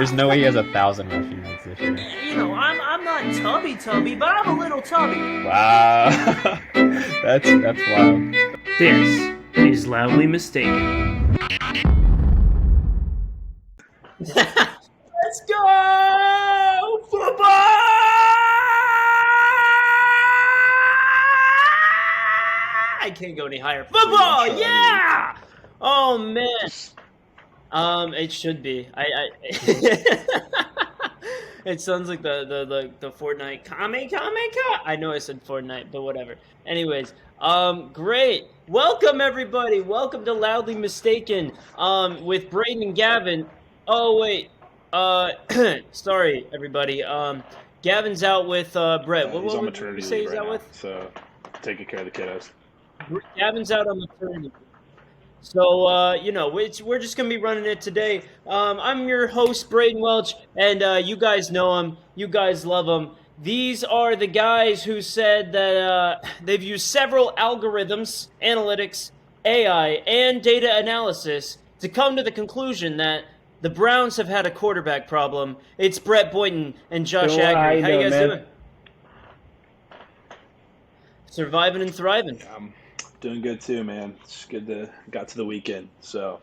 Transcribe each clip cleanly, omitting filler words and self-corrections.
There's no way he has 1,000 rushing yards this year. I'm not tubby, but I'm a little tubby. Wow. That's wild. This is Loudly Mistaken. Let's go! Football! I can't go any higher. Football! Yeah! Oh, man. It should be. It sounds like the Fortnite Kame. I know I said Fortnite, but whatever. Anyways, great. Welcome everybody. Welcome to Loudly Mistaken. With Brayden and Gavin. Oh wait. Sorry everybody. Gavin's out with Brett. He's on maternity leave right now, with? so taking care of the kiddos. Gavin's out on maternity. So, we're just going to be running it today. I'm your host, Brayden Welch, and you guys know him. You guys love him. These are the guys who said that they've used several algorithms, analytics, AI, and data analysis to come to the conclusion that the Browns have had a quarterback problem. It's Brett Boynton and Josh Agnew. How you guys doing? Surviving and thriving. Doing good too, man. It's good to got to the weekend, so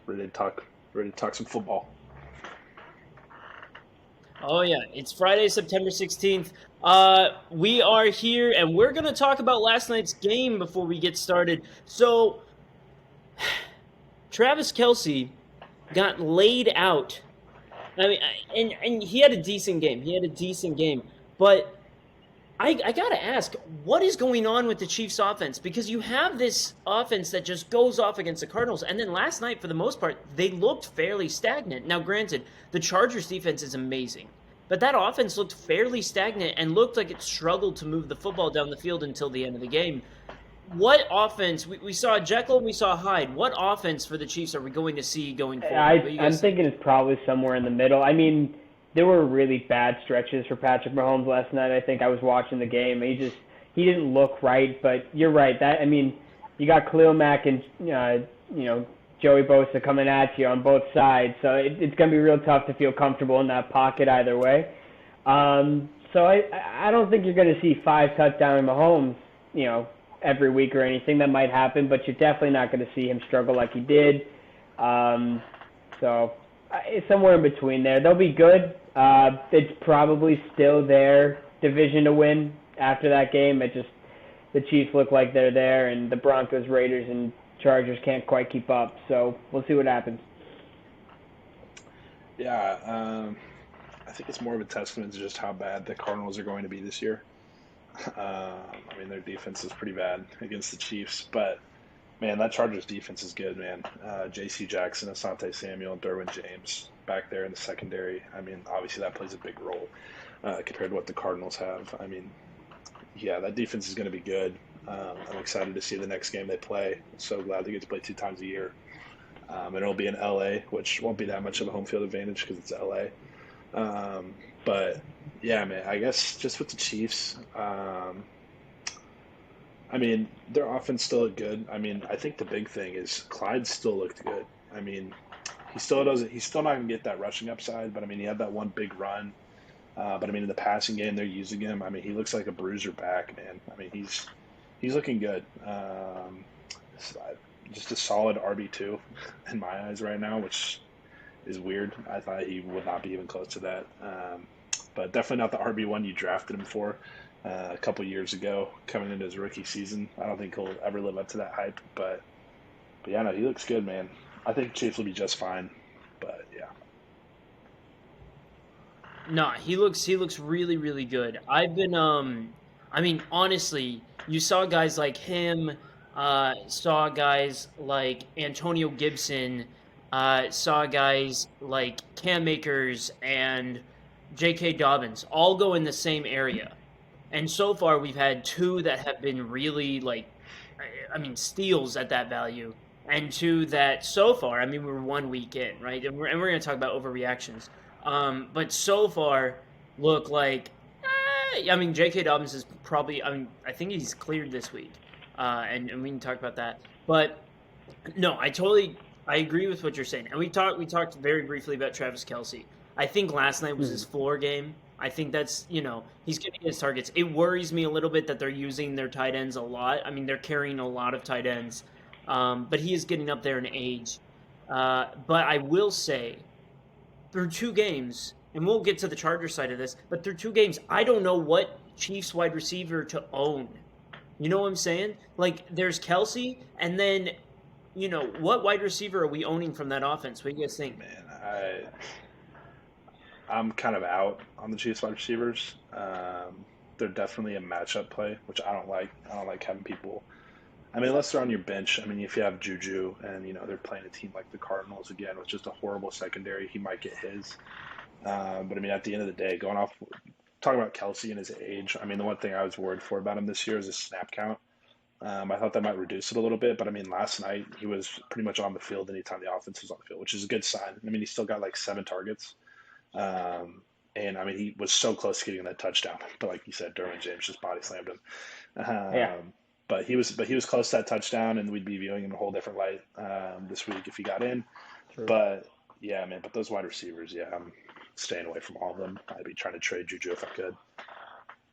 ready to talk some football. Oh yeah, it's Friday, September 16th. We are here, and we're gonna talk about last night's game before we get started. So, Travis Kelce got laid out. I mean, and he had a decent game. But I gotta ask, what is going on with the Chiefs' offense? Because you have this offense that just goes off against the Cardinals, and then last night, for the most part, they looked fairly stagnant. Now, granted, the Chargers' defense is amazing, but that offense looked fairly stagnant and looked like it struggled to move the football down the field until the end of the game. What offense? We saw Jekyll and we saw Hyde. What offense for the Chiefs are we going to see going forward? I'm thinking it's probably somewhere in the middle. I mean, there were really bad stretches for Patrick Mahomes last night. I think I was watching the game. He didn't look right, but you're right. You got Khalil Mack and Joey Bosa coming at you on both sides, so it's going to be real tough to feel comfortable in that pocket either way. So I don't think you're going to see 5 touchdown Mahomes, every week or anything. That might happen, but you're definitely not going to see him struggle like he did. So it's somewhere in between there. They'll be good. It's probably still their division to win after that game. The Chiefs look like they're there, and the Broncos, Raiders, and Chargers can't quite keep up. So we'll see what happens. Yeah, I think it's more of a testament to just how bad the Cardinals are going to be this year. Their defense is pretty bad against the Chiefs, but man, that Chargers defense is good, man. J.C. Jackson, Asante Samuel, and Derwin James back there in the secondary. Obviously that plays a big role compared to what the Cardinals have. Yeah, that defense is going to be good. I'm excited to see the next game they play. I'm so glad they get to play 2 times a year. And it'll be in L.A., which won't be that much of a home field advantage because it's L.A. But, yeah, man, I guess just with the Chiefs, their offense still looked good. I think the big thing is Clyde still looked good. He's still not going to get that rushing upside, but, he had that one big run. In the passing game, they're using him. He looks like a bruiser back, man. He's looking good. Just a solid RB2 in my eyes right now, which is weird. I thought he would not be even close to that. But definitely not the RB1 you drafted him for a couple years ago coming into his rookie season. I don't think he'll ever live up to that hype. But yeah, no, he looks good, man. I think Chiefs will be just fine. But yeah. No, he looks really, really good. I've been honestly, you saw guys like him, saw guys like Antonio Gibson, saw guys like Cam Akers and J.K. Dobbins all go in the same area. And so far we've had 2 that have been really steals at that value. And 2 that so far, we're 1 week in, right? And we're going to talk about overreactions. But so far, look like, J.K. Dobbins is probably, I think he's cleared this week, and we can talk about that. But no, I agree with what you're saying. And we talked very briefly about Travis Kelce. I think last night was his floor game. I think that's, he's getting his targets. It worries me a little bit that they're using their tight ends a lot. I mean, they're carrying a lot of tight ends, but he is getting up there in age. But I will say, through 2 games, and we'll get to the Charger side of this, but through 2 games, I don't know what Chiefs wide receiver to own. You know what I'm saying? Like, there's Kelsey, and then, what wide receiver are we owning from that offense? What do you guys think? Man, I'm kind of out on the Chiefs wide receivers. They're definitely a matchup play, which I don't like. I don't like having people. I mean, unless they're on your bench. I mean, if you have Juju and they're playing a team like the Cardinals again with just a horrible secondary, he might get his. But I mean, at the end of the day, talking about Kelsey and his age. I mean, the one thing I was worried for about him this year is his snap count. I thought that might reduce it a little bit, but I mean, last night he was pretty much on the field anytime the offense was on the field, which is a good sign. I mean, he still got like 7 targets. And I mean, he was so close to getting that touchdown, but like you said, Derwin James just body slammed him. Yeah. But he was close to that touchdown, and we'd be viewing him in a whole different light this week if he got in. True. But yeah, man. But those wide receivers, yeah, I'm staying away from all of them. I'd be trying to trade Juju if I could.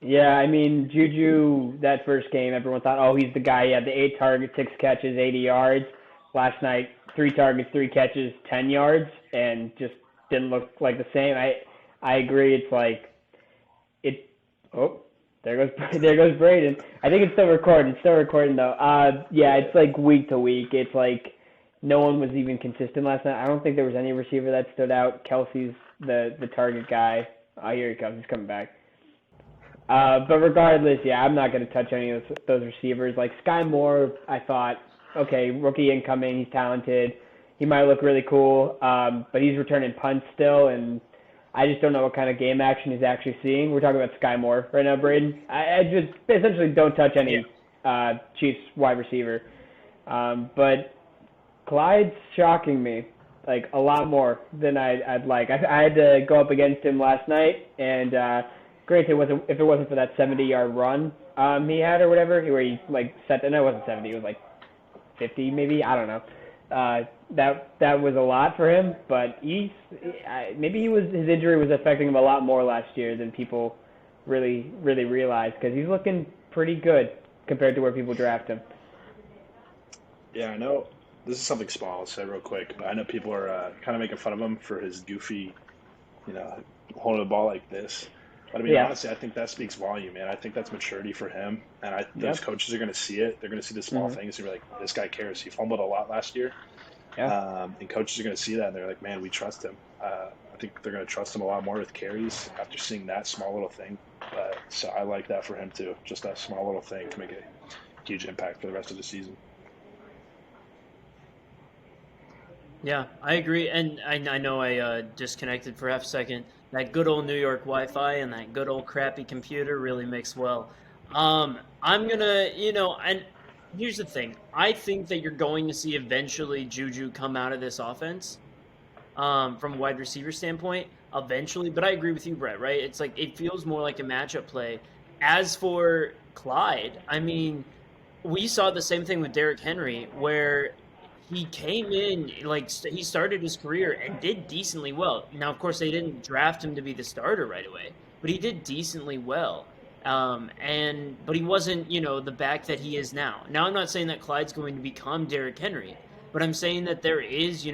Yeah, I mean, Juju, that first game, everyone thought, oh, he's the guy. He had the 8 targets, 6 catches, 80 yards. Last night, 3 targets, 3 catches, 10 yards, and just didn't look like the same. I agree. It's like there goes Brayden. I think it's still recording. Though. Yeah, it's like week to week. It's like no one was even consistent last night. I don't think there was any receiver that stood out. Kelsey's the target guy. Oh, here he comes. He's coming back. But regardless, yeah, I'm not going to touch any of those receivers. Like Sky Moore, I thought, okay, rookie incoming. He's talented. He might look really cool, but he's returning punts still, and I just don't know what kind of game action he's actually seeing. We're talking about Sky Moore right now, Brayden. I just essentially don't touch any Chiefs wide receiver. But Clyde's shocking me, like, a lot more than I'd like. I had to go up against him last night, and granted, if it wasn't for that 70-yard run he had or whatever, where he, like, set – no, it wasn't 70. It was, like, 50 maybe. I don't know. That was a lot for him, but maybe his injury was affecting him a lot more last year than people really realized, because he's looking pretty good compared to where people draft him. Yeah, I know. This is something small, I'll say real quick, but I know people are kind of making fun of him for his goofy, holding the ball like this. But I mean, honestly, I think that speaks volume, man. I think that's maturity for him, and those coaches are going to see it. They're going to see the small things and be like, "This guy cares." He fumbled a lot last year, and coaches are going to see that, and they're like, "Man, we trust him." I think they're going to trust him a lot more with carries after seeing that small little thing. So I like that for him too. Just that small little thing can make a huge impact for the rest of the season. Yeah, I agree, and I know I disconnected for half a second. That good old New York Wi-Fi and that good old crappy computer really mix well. I'm gonna, and here's the thing. I think that you're going to see eventually Juju come out of this offense, from a wide receiver standpoint, eventually. But I agree with you, Brett, right? It's like, it feels more like a matchup play. As for Clyde, I mean, we saw the same thing with Derrick Henry, where he came in, like, he started his career and did decently well. Now, of course, they didn't draft him to be the starter right away, but he did decently well. But he wasn't, the back that he is now. Now, I'm not saying that Clyde's going to become Derrick Henry, but I'm saying that there is,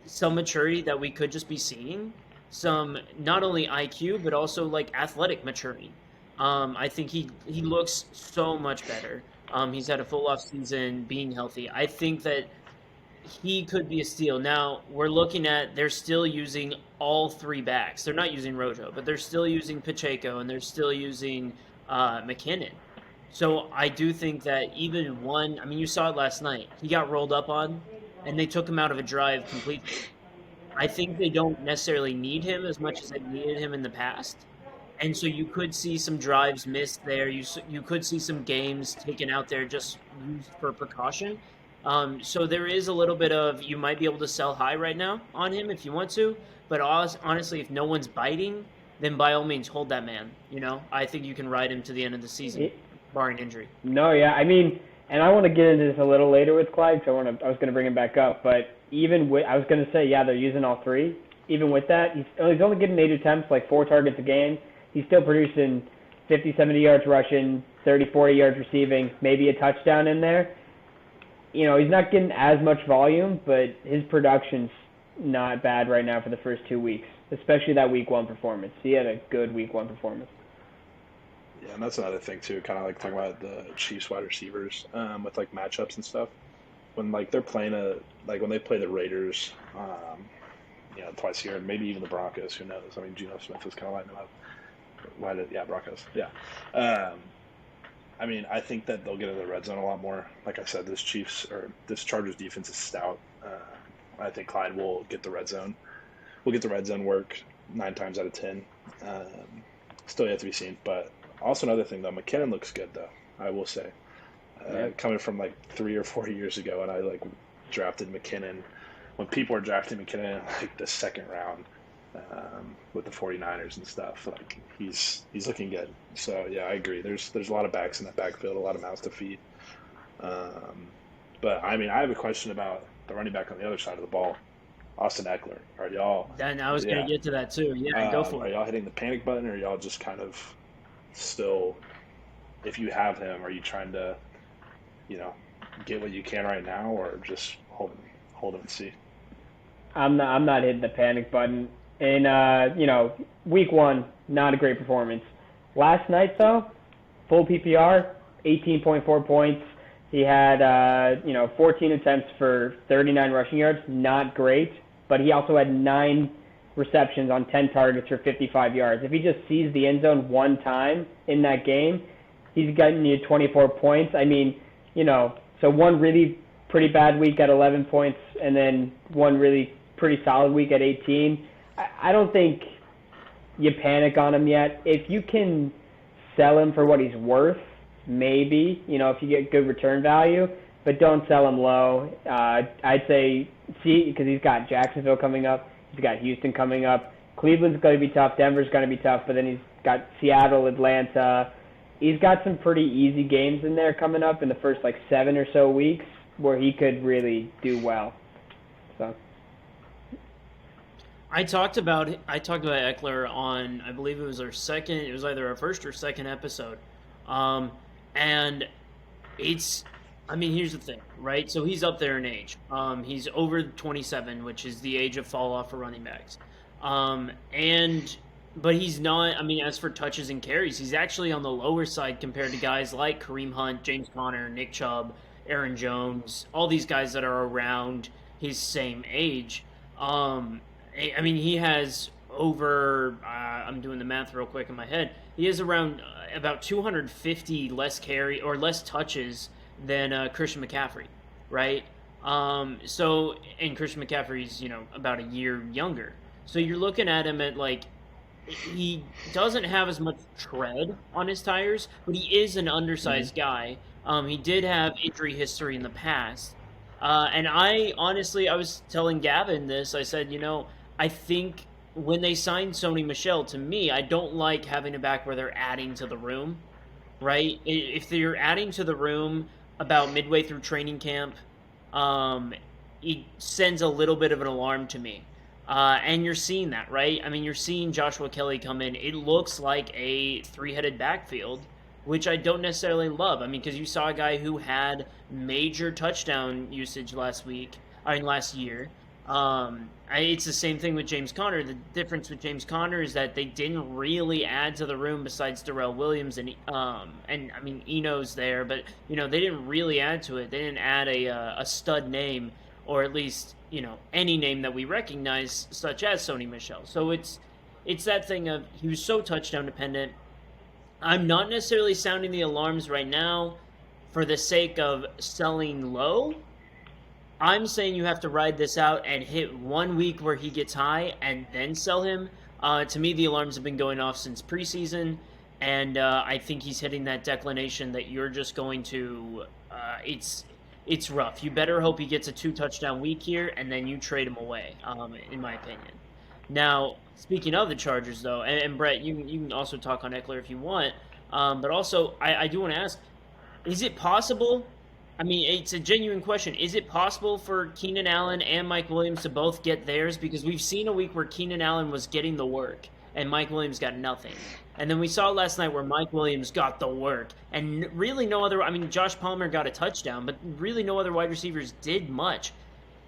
some maturity that we could just be seeing. Some, not only IQ, but also, like, athletic maturity. I think he looks so much better. He's had a full off season, being healthy. I think that he could be a steal. Now, we're looking at, they're still using all 3 backs. They're not using Rojo, but they're still using Pacheco, and they're still using McKinnon. So I do think that even one, I mean, you saw it last night. He got rolled up on, and they took him out of a drive completely. I think they don't necessarily need him as much as they needed him in the past. And so you could see some drives missed there. You could see some games taken out there just used for precaution. So there is a little bit of, you might be able to sell high right now on him if you want to. But honestly, if no one's biting, then by all means, hold that man. I think you can ride him to the end of the season, barring injury. No, yeah. I mean, and I want to get into this a little later with Clyde, so I was going to bring him back up. But even with, I was going to say, yeah, they're using all 3. even with that, he's only getting 8 attempts, like 4 targets a game. He's still producing 50, 70 yards rushing, 30, 40 yards receiving, maybe a touchdown in there. He's not getting as much volume, but his production's not bad right now for the first 2 weeks, especially that week 1 performance. He had a good week 1 performance. Yeah, and that's another thing too, kind of like talking about the Chiefs wide receivers with like matchups and stuff. When like they're playing when they play the Raiders, twice a year, and maybe even the Broncos, who knows? I mean, Geno Smith is kind of lighting them up. Broncos, yeah. I mean, I think that they'll get in the red zone a lot more. Like I said, this Chargers defense is stout. I think Clyde will get the red zone. We'll get the red zone work 9 times out of 10. Still yet to be seen. But also another thing, though, McKinnon looks good, though, I will say. Coming from like 3 or 4 years ago, and I like drafted McKinnon. When people are drafting McKinnon in like the second round with the 49ers and stuff, like he's looking good. So yeah, I agree. There's a lot of backs in that backfield, a lot of mouths to feed. But I mean, I have a question about the running back on the other side of the ball, Austin Eckler. Are y'all? And I was going to get to that too. Yeah, go for it. Are y'all hitting the panic button, or are y'all just kind of still, if you have him, are you trying to, get what you can right now, or just hold him and see? I'm not hitting the panic button. In week 1, not a great performance. Last night though, full PPR, 18.4 points. He had 14 attempts for 39 rushing yards, not great, but he also had 9 receptions on 10 targets for 55 yards. If he just sees the end zone one time in that game, he's gotten you 24 points. I mean, so one really pretty bad week at 11 points, and then one really pretty solid week at 18. I don't think you panic on him yet. If you can sell him for what he's worth, maybe, if you get good return value, but don't sell him low. I'd say because he's got Jacksonville coming up, he's got Houston coming up, Cleveland's going to be tough, Denver's going to be tough, but then he's got Seattle, Atlanta. He's got some pretty easy games in there coming up in the first 7 or so weeks where he could really do well. So I talked about Eckler on, I believe it was either our first or second episode. And here's the thing, right? So he's up there in age. He's over 27, which is the age of fall off for running backs. But he's not, as for touches and carries, he's actually on the lower side compared to guys like Kareem Hunt, James Conner, Nick Chubb, Aaron Jones, all these guys that are around his same age. He has over, I'm doing the math real quick in my head, he has around about 250 less touches than Christian McCaffrey, right? And Christian McCaffrey's, about a year younger. So you're looking at him at he doesn't have as much tread on his tires, but he is an undersized guy. He did have injury history in the past. And I was telling Gavin this. I said, I think when they signed Sony Michel, to me, I don't like having a back where they're adding to the room, right? If they're adding to the room about midway through training camp, it sends a little bit of an alarm to me. And you're seeing that, right? You're seeing Joshua Kelly come in. It looks like a 3-headed backfield, which I don't necessarily love. Because you saw a guy who had major touchdown usage last year. It's the same thing with James Conner. The difference with James Conner is that they didn't really add to the room besides Darrell Williams and Eno's there, but they didn't really add to it. They didn't add a stud name, or at least any name that we recognize, such as Sony Michel. So it's that thing of he was so touchdown dependent. I'm not necessarily sounding the alarms right now for the sake of selling low. I'm saying you have to ride this out and hit 1 week where he gets high and then sell him. To me, the alarms have been going off since preseason, and I think he's hitting that declination that you're just going to it's rough. You better hope he gets a 2-touchdown week here, and then you trade him away, in my opinion. Now, speaking of the Chargers, though, and Brett, you can also talk on Eckler if you want, but also I do want to ask, is it possible I mean, it's a genuine question. Is it possible for Keenan Allen and Mike Williams to both get theirs? Because we've seen a week where Keenan Allen was getting the work and Mike Williams got nothing. And then we saw last night where Mike Williams got the work and really no other. I mean, Josh Palmer got a touchdown, but really no other wide receivers did much.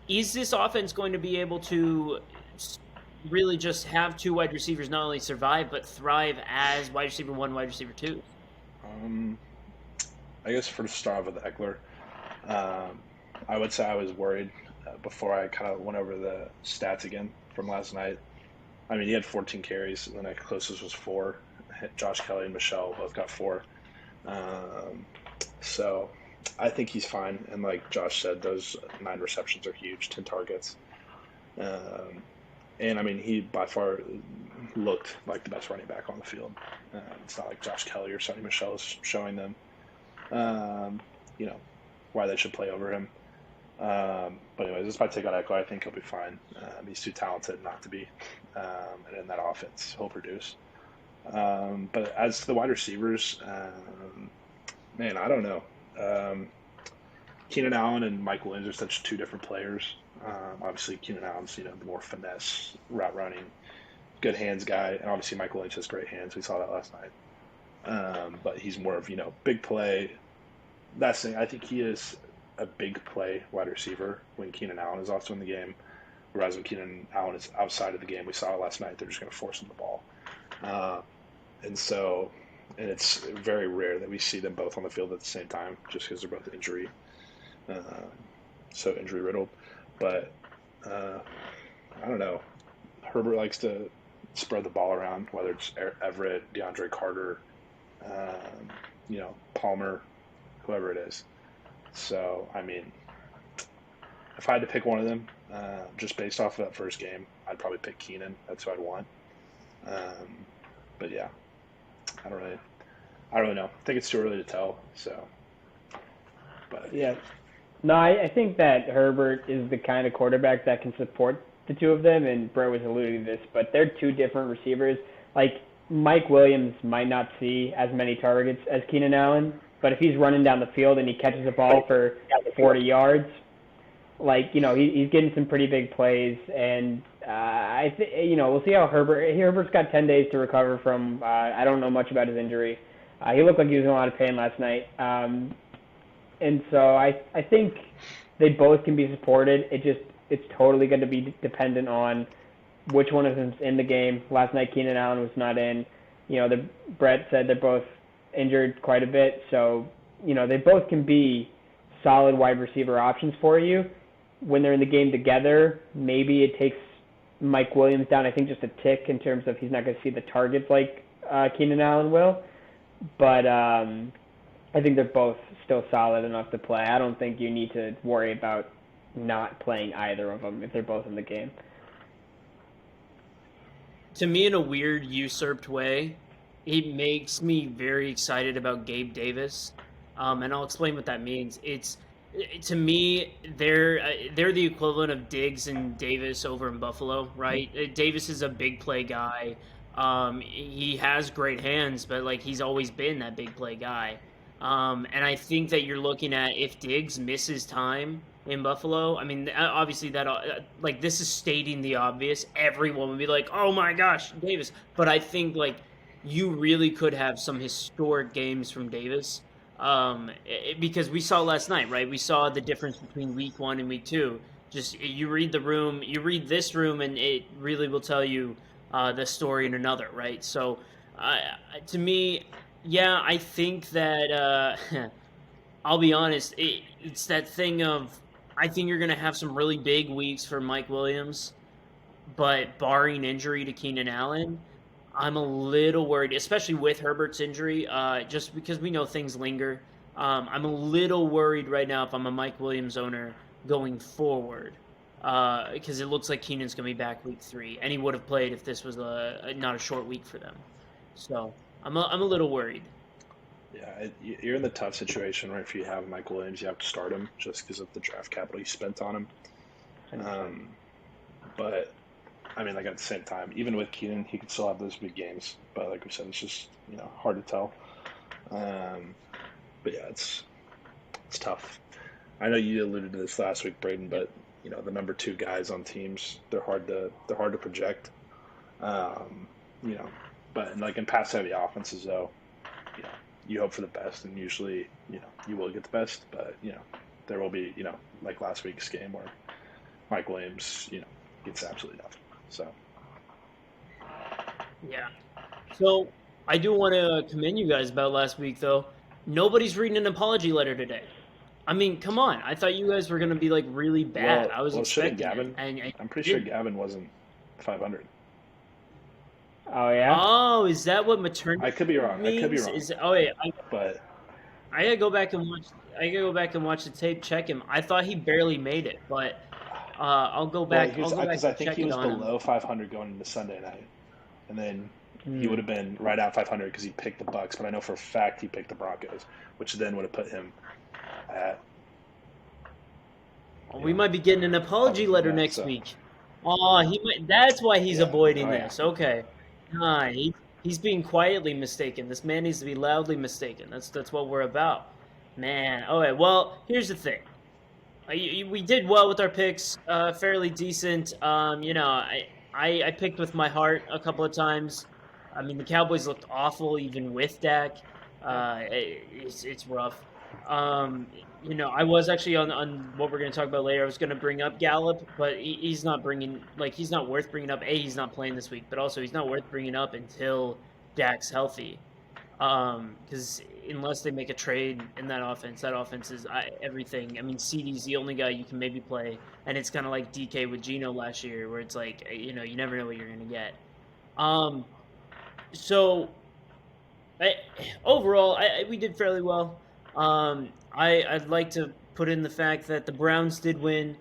Is this offense going to be able to really just have two wide receivers not only survive but thrive as wide receiver one, wide receiver two? I guess for the start with Eckler, I would say I was worried before I kind of went over the stats again from last night. I mean, he had 14 carries, and the next closest was 4. Josh Kelly and Michelle both got 4. So I think he's fine. And like Josh said, those 9 receptions are huge, 10 targets. And I mean, he by far looked like the best running back on the field. It's not like Josh Kelly or Sonny Michelle is showing them, why they should play over him. But anyways, this might take out Eckler. I think he'll be fine. He's too talented not to be. And in that offense, he'll produce. But as to the wide receivers, man, I don't know. Keenan Allen and Mike Williams are such 2 different players. Obviously, Keenan Allen's the more finesse, route running, good hands guy, and obviously Mike Williams has great hands. We saw that last night. But he's more of big play. That's the thing. I think he is a big play wide receiver when Keenan Allen is also in the game. Whereas when Keenan Allen is outside of the game, we saw it last night, they're just going to force him the ball. And it's very rare that we see them both on the field at the same time just because they're both injury riddled. But I don't know. Herbert likes to spread the ball around, whether it's Everett, DeAndre Carter, Palmer, whoever it is. So, I mean, if I had to pick one of them, just based off of that first game, I'd probably pick Keenan. That's who I'd want. But yeah, I don't really know. I think it's too early to tell. So, but yeah, no, I think that Herbert is the kind of quarterback that can support the two of them, and Brett was alluding to this, but they're 2 different receivers. Like, Mike Williams might not see as many targets as Keenan Allen, but if he's running down the field and he catches the ball for 40 yards, he's getting some pretty big plays, and we'll see how Herbert's got 10 days to recover from. I don't know much about his injury. He looked like he was in a lot of pain last night, and so I think they both can be supported. It's totally going to be dependent on which one of them's in the game. Last night, Keenan Allen was not in. Brett said they're both injured quite a bit, so they both can be solid wide receiver options for you. When they're in the game together, maybe it takes Mike Williams down, I think, just a tick in terms of he's not going to see the targets like Keenan Allen will. But I think they're both still solid enough to play. I don't think you need to worry about not playing either of them if they're both in the game. To me, in a weird, usurped way, it makes me very excited about Gabe Davis, and I'll explain what that means. To me, they're the equivalent of Diggs and Davis over in Buffalo, right? Davis is a big play guy. He has great hands, but he's always been that big play guy. And I think that you're looking at if Diggs misses time in Buffalo. I mean, obviously this is stating the obvious. Everyone would be like, "Oh my gosh, Davis!" But I think you really could have some historic games from Davis. Because we saw last night, right? We saw the difference between week 1 and week 2. Just you read this room, and it really will tell you the story in another, right? So, to me, yeah, I think that I'll be honest. It's that thing of I think you're going to have some really big weeks for Mike Williams, but barring injury to Keenan Allen, I'm a little worried, especially with Herbert's injury, just because we know things linger. I'm a little worried right now if I'm a Mike Williams owner going forward, because it looks like Keenan's going to be back week 3, and he would have played if this was not a short week for them. So I'm a little worried. Yeah, you're in the tough situation where if you have Mike Williams, you have to start him just because of the draft capital you spent on him. But I mean, at the same time, even with Keenan, he could still have those big games. But like we said, it's just hard to tell. But yeah, it's tough. I know you alluded to this last week, Brayden, but the number two guys on teams, they're hard to project. Um, you know, but like in pass heavy offenses, though, you know, you hope for the best, and usually, you will get the best. But there will be, like last week's game where Mike Williams, gets absolutely nothing. So Yeah. So I do want to commend you guys about last week, though. Nobody's reading an apology letter today. I mean, come on. I thought you guys were going to be like really bad. I was shouldn't expecting it. Gavin? And I'm pretty sure Gavin wasn't 500. Oh yeah. Oh, is that what maternity I could be wrong. means? I could be wrong. Oh wait, But I gotta go back and watch. I gotta go back and watch the tape. Check him. I thought he barely made it, but I'll go back. I'll go back because I and think check he it was on him. below 500 going into Sunday night, and then he would have been right at 500 because he picked the Bucks. But I know for a fact he picked the Broncos, which then would have put him at. We might be getting an apology letter next so. week. Oh, he might. That's why he's avoiding yeah. this. Okay. Nah, he's being quietly mistaken. This man needs to be loudly mistaken. That's what we're about, man. All right. Well, here's the thing. We did well with our picks, fairly decent. I picked with my heart a couple of times. I mean, the Cowboys looked awful even with Dak. It's rough. I was actually on what we're going to talk about later. I was going to bring up Gallup, but he's not worth bringing up. He's not playing this week, but also he's not worth bringing up until Dak's healthy. Because unless they make a trade in that offense is everything. I mean, CD's the only guy you can maybe play, and it's kind of like DK with Geno last year, where it's like, you never know what you're going to get. So overall, we did fairly well. I'd like to put in the fact that the Browns did win.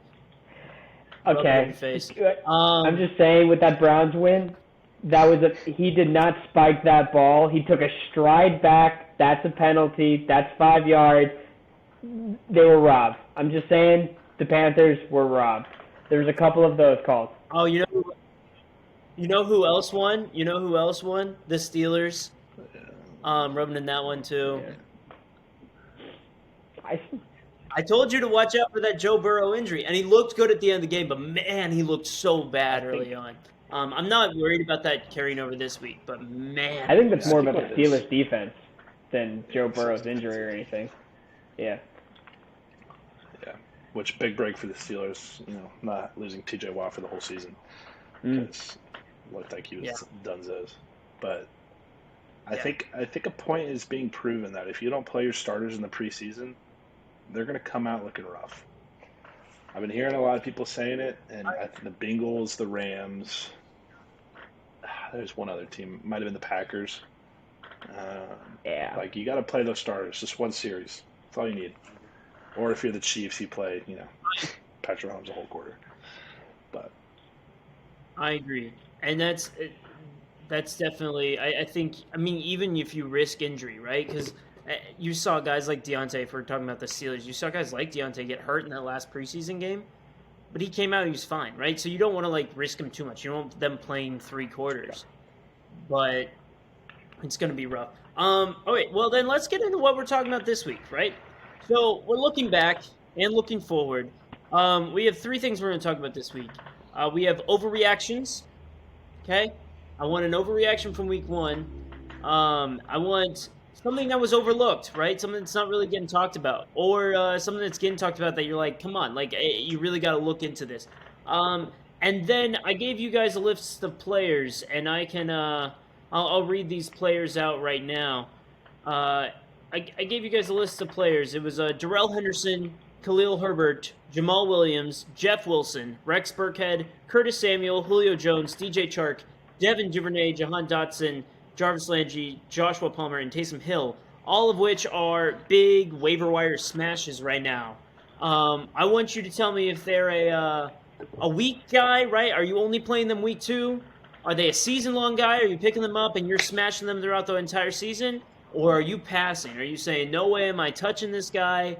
Okay. Face. I'm just saying, with that Browns win, he did not spike that ball. He took a stride back. That's a penalty. That's 5 yards. They were robbed. I'm just saying, the Panthers were robbed. There's a couple of those calls. Oh, you know who else won? You know who else won? The Steelers. Rubbing in that one too. Yeah. I told you to watch out for that Joe Burrow injury, and he looked good at the end of the game, but man, he looked so bad early on. I'm not worried about that carrying over this week, but man. I think that's more about the Steelers' defense than Joe Burrow's injury or anything. Yeah. Yeah. Which big break for the Steelers, not losing TJ Watt for the whole season. Because it looked like he was donezo's. But I think a point is being proven that if you don't play your starters in the preseason, they're going to come out looking rough. I've been hearing a lot of people saying it, and the Bengals, the Rams, there's one other team, might have been the Packers. Like, you got to play those starters, just one series. That's all you need. Or if you're the Chiefs, you play, Patrick Mahomes a whole quarter. But I agree, and that's definitely. I think. I mean, even if you risk injury, right? Because you saw guys like Deontay. If we're talking about the Steelers, you saw guys like Deontay get hurt in that last preseason game, but he came out. He was fine, right? So you don't want to risk him too much. You don't want them playing 3 quarters, but it's going to be rough. Okay, well then let's get into what we're talking about this week, right? So we're looking back and looking forward. We have 3 things we're going to talk about this week. We have overreactions. Okay, I want an overreaction from week 1. I want something that was overlooked, right? Something that's not really getting talked about, or something that's getting talked about that you're like, come on, you really got to look into this. And then I gave you guys a list of players, and I can I'll read these players out right now. I gave you guys a list of players. It was Darrell Henderson, Khalil Herbert, Jamal Williams, Jeff Wilson, Rex Burkhead, Curtis Samuel, Julio Jones, DJ Chark, Devin Duvernay, Jahan Dotson, Jarvis Landry, Joshua Palmer, and Taysom Hill, all of which are big waiver wire smashes right now. I want you to tell me if they're a week guy, right? Are you only playing them week 2? Are they a season-long guy? Are you picking them up and you're smashing them throughout the entire season? Or are you passing? Are you saying, no way am I touching this guy?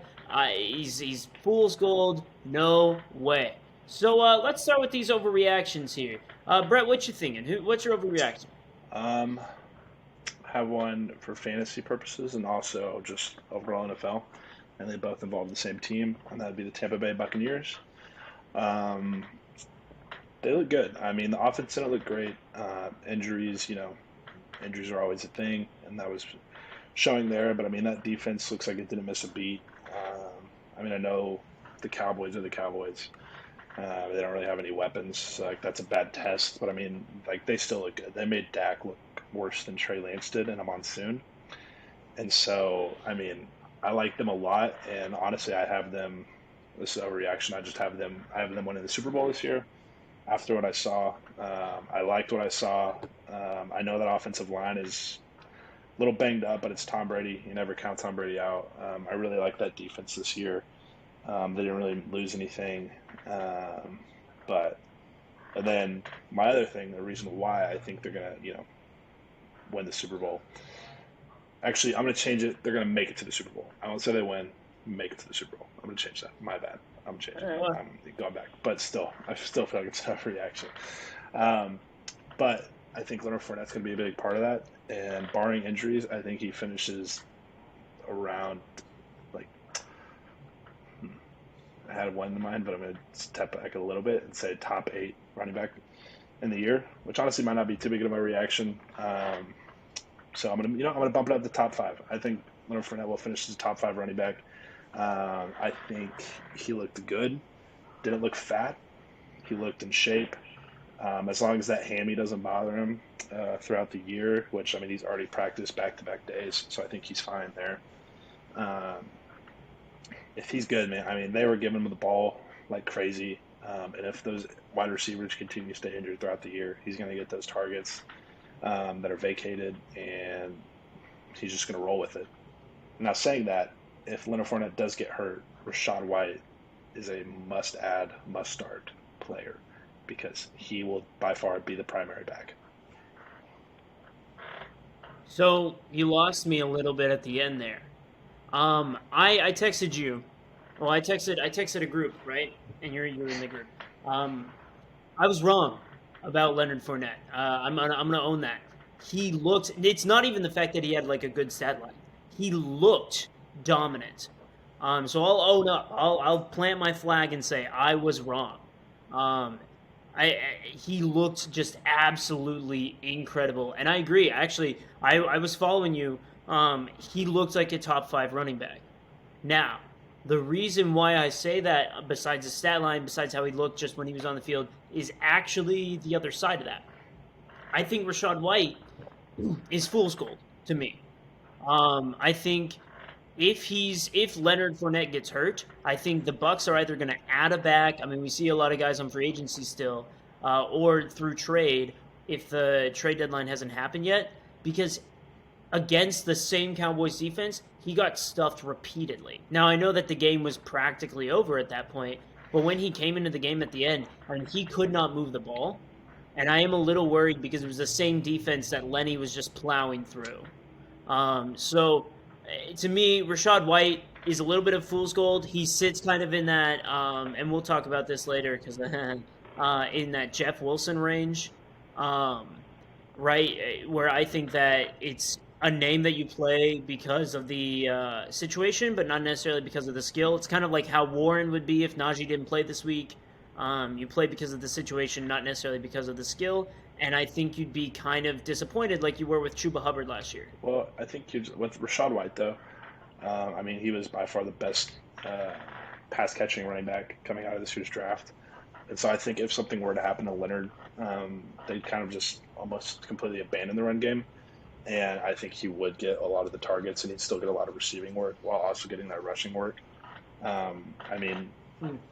He's fool's gold. No way. So let's start with these overreactions here. Brett, what you thinking? What's your overreaction? Have one for fantasy purposes and also just overall NFL. and they both involve the same team, and that would be the Tampa Bay Buccaneers. Um, they look good. I mean, the offense didn't look great. Injuries, injuries are always a thing, and that was showing there. But I mean, that defense looks like it didn't miss a beat. I mean, I know the Cowboys are the Cowboys. They don't really have any weapons, so like that's a bad test. But I mean, like they still look good. They made Dak look worse than Trey Lance did in a monsoon, and so I mean, I like them a lot. And honestly, I have them. This is overreaction. I have them winning the Super Bowl this year. After what I saw, I liked what I saw. I know that offensive line is a little banged up, but it's Tom Brady. You never count Tom Brady out. I really like that defense this year. They didn't really lose anything. But and then my other thing, the reason why I think they're gonna, win the Super Bowl. Actually, I'm gonna change it. They're gonna make it to the Super Bowl. I won't say they win. Make it to the Super Bowl. I'm gonna change that. My bad. I'm changing it. I'm going back. But still, I still feel like it's a reaction. But I think Leonard Fournette's gonna be a big part of that. And barring injuries, I think he finishes around like I had one in mind, but I'm going to step back a little bit and say top 8 running back in the year, which honestly might not be too big of a reaction. So I'm gonna bump it up to top 5. I think Leonard Fournette will finish as a top 5 running back. I think he looked good. Didn't look fat. He looked in shape. As long as that hammy doesn't bother him throughout the year, which I mean he's already practiced back-to-back days, so I think he's fine there. If he's good, man, I mean they were giving him the ball like crazy, and if those wide receivers continue to stay injured throughout the year, he's going to get those targets that are vacated, and he's just going to roll with it. Now, saying that, if Leonard Fournette does get hurt, Rachaad White is a must-add, must-start player because he will by far be the primary back. So you lost me a little bit at the end there. I texted you. Well, I texted a group, right? And you're in the group. I was wrong about Leonard Fournette. I'm gonna own that. He looked. It's not even the fact that he had like a good stat line. He looked dominant. So I'll own up. I'll plant my flag and say I was wrong. He looked just absolutely incredible, and I agree. Actually, I was following you. He looked like a top 5 running back. Now, the reason why I say that, besides the stat line, besides how he looked just when he was on the field, is actually the other side of that. I think Rachaad White is fool's gold to me. I think if Leonard Fournette gets hurt, I think the Bucs are either going to add a back. I mean, we see a lot of guys on free agency still, or through trade if the trade deadline hasn't happened yet. Because against the same Cowboys defense, he got stuffed repeatedly. Now I know that the game was practically over at that point, but when he came into the game at the end, I mean, he could not move the ball, and I am a little worried because it was the same defense that Lenny was just plowing through. So to me, Rachaad White is a little bit of fool's gold. He sits kind of in that, and we'll talk about this later, because in that Jeff Wilson range, right, where I think that it's a name that you play because of the situation, but not necessarily because of the skill. It's kind of like how Warren would be if Najee didn't play this week. You play because of the situation, not necessarily because of the skill. And I think you'd be kind of disappointed like you were with Chuba Hubbard last year. Well, I think with Rachaad White, though, I mean, he was by far the best pass-catching running back coming out of this year's draft. And so I think if something were to happen to Leonard, they'd kind of just almost completely abandon the run game. And I think he would get a lot of the targets, and he'd still get a lot of receiving work while also getting that rushing work. I mean,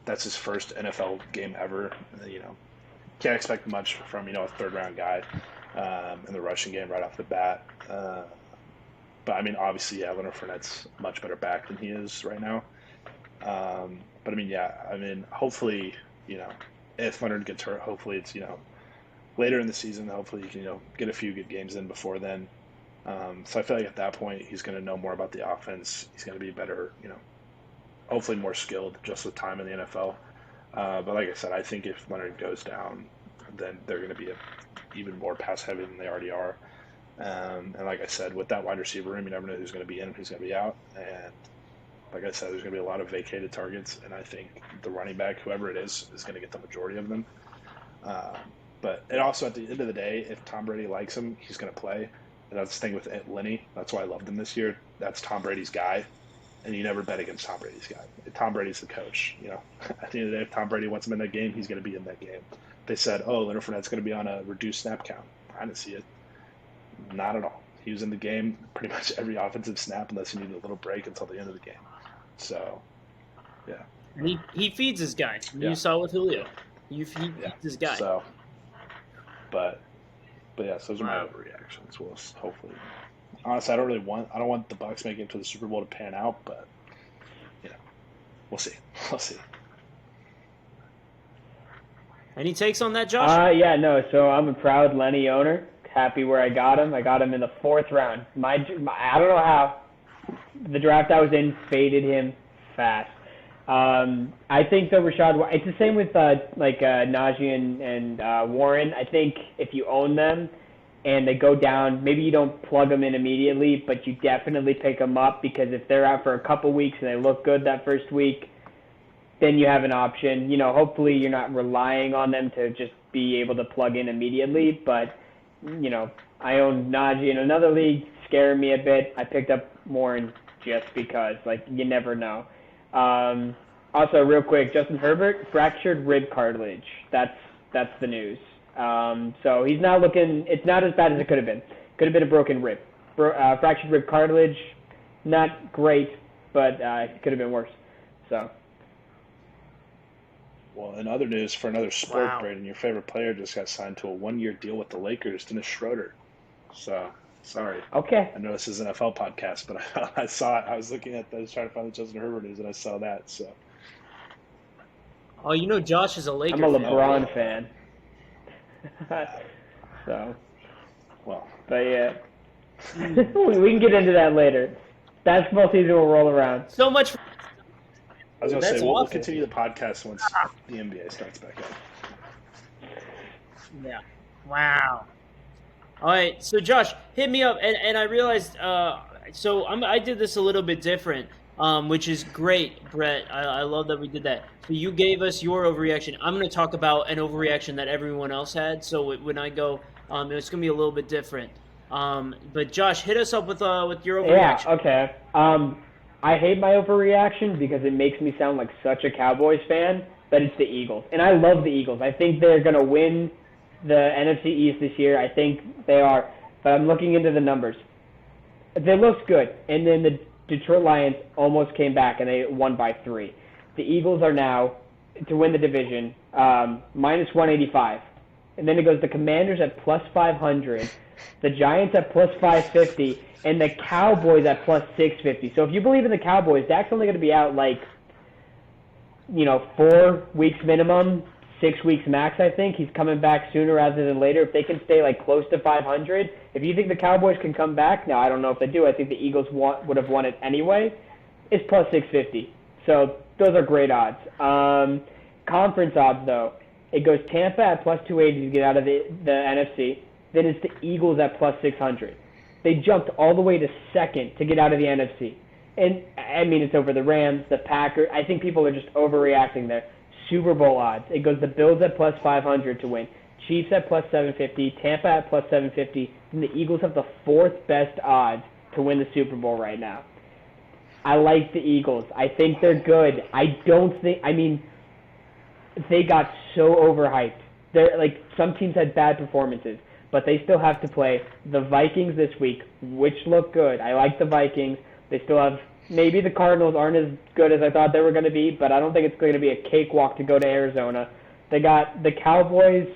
that's his first NFL game ever. Can't expect much from a third-round guy in the rushing game right off the bat. But I mean, obviously, yeah, Leonard Fournette's much better back than he is right now. But I mean, yeah, I mean, hopefully, if Leonard gets hurt, hopefully it's later in the season. Hopefully he can get a few good games in before then. So I feel like at that point he's going to know more about the offense. He's going to be better, hopefully more skilled just with time in the NFL. But like I said, I think if Leonard goes down, then they're going to be even more pass heavy than they already are. And like I said, with that wide receiver room, you never know who's going to be in and who's going to be out. But Like I said, there's going to be a lot of vacated targets, and I think the running back, whoever it is going to get the majority of them. But it also, at the end of the day, if Tom Brady likes him, he's going to play. And that's the thing with Lenny. That's why I loved him this year. That's Tom Brady's guy, and you never bet against Tom Brady's guy. Tom Brady's the coach. At the end of the day, if Tom Brady wants him in that game, he's going to be in that game. They said, "Oh, Leonard Fournette's going to be on a reduced snap count." I didn't see it. Not at all. He was in the game pretty much every offensive snap, unless he needed a little break until the end of the game. So, yeah. He feeds his guy. Yeah. You saw with Julio. He feeds his guy. So, but yeah, so those are my overreactions. We'll hopefully. Honestly, I don't want the Bucs making it to the Super Bowl to pan out, but we'll see. We'll see. Any takes on that, Josh? Yeah, no. So I'm a proud Lenny owner. Happy where I got him. I got him in the 4th round. I don't know how. The draft I was in faded him fast. I think though Rashad, it's the same with Najee and Warren. I think if you own them and they go down, maybe you don't plug them in immediately, but you definitely pick them up, because if they're out for a couple weeks and they look good that first week, then you have an option. Hopefully you're not relying on them to just be able to plug in immediately, but I own Najee in another league, scaring me a bit. I picked up Warren just because, you never know. Also, real quick, Justin Herbert, fractured rib cartilage. That's the news. So he's not looking. It's not as bad as it could have been. Could have been a broken rib. Fractured rib cartilage, not great, but it could have been worse. So. Well, in other news, for another sport, Wow. Brayden, your favorite player just got signed to a 1-year deal with the Lakers, Dennis Schroeder. So, sorry. Okay. I know this is an NFL podcast, but I saw it. I was trying to find the Justin Herbert news, and I saw that. So. Oh, Josh is a Laker I'm a fan. LeBron fan. So. Well. But yeah. we can get into that later. Basketball season will roll around. So much. I was going to That's say, we'll awful. continue the podcast once the NBA starts back up. Yeah. Wow. All right. So Josh, hit me up, and I realized. I did this a little bit different, which is great, Brett. I love that we did that. So you gave us your overreaction. I'm going to talk about an overreaction that everyone else had. So when I go, it's going to be a little bit different. But Josh, hit us up with your overreaction. Yeah. Okay. I hate my overreaction because it makes me sound like such a Cowboys fan, but it's the Eagles. And I love the Eagles. I think they're going to win the NFC East this year. I think they are. But I'm looking into the numbers. They looked good. And then the Detroit Lions almost came back, and they won by 3. The Eagles are now, to win the division, minus 185. And then it goes the Commanders at plus 500, the Giants at plus 550, and the Cowboys at plus 650. So if you believe in the Cowboys, Dak's only going to be out 4 weeks minimum, 6 weeks max, I think. He's coming back sooner rather than later. If they can stay close to 500, if you think the Cowboys can come back, now I don't know if they do. I think the Eagles would have won it anyway. It's plus 650. So those are great odds. Conference odds, though. It goes Tampa at plus 280 to get out of the NFC. Then it's the Eagles at plus 600. They jumped all the way to second to get out of the NFC. And, it's over the Rams, the Packers. I think people are just overreacting there. Super Bowl odds. It goes the Bills at plus 500 to win. Chiefs at plus 750. Tampa at plus 750. And the Eagles have the 4th best odds to win the Super Bowl right now. I like the Eagles. I think they're good. They got so overhyped. Some teams had bad performances, but they still have to play the Vikings this week, which look good. I like the Vikings. They still have, maybe the Cardinals aren't as good as I thought they were going to be, but I don't think it's going to be a cakewalk to go to Arizona. They got the Cowboys,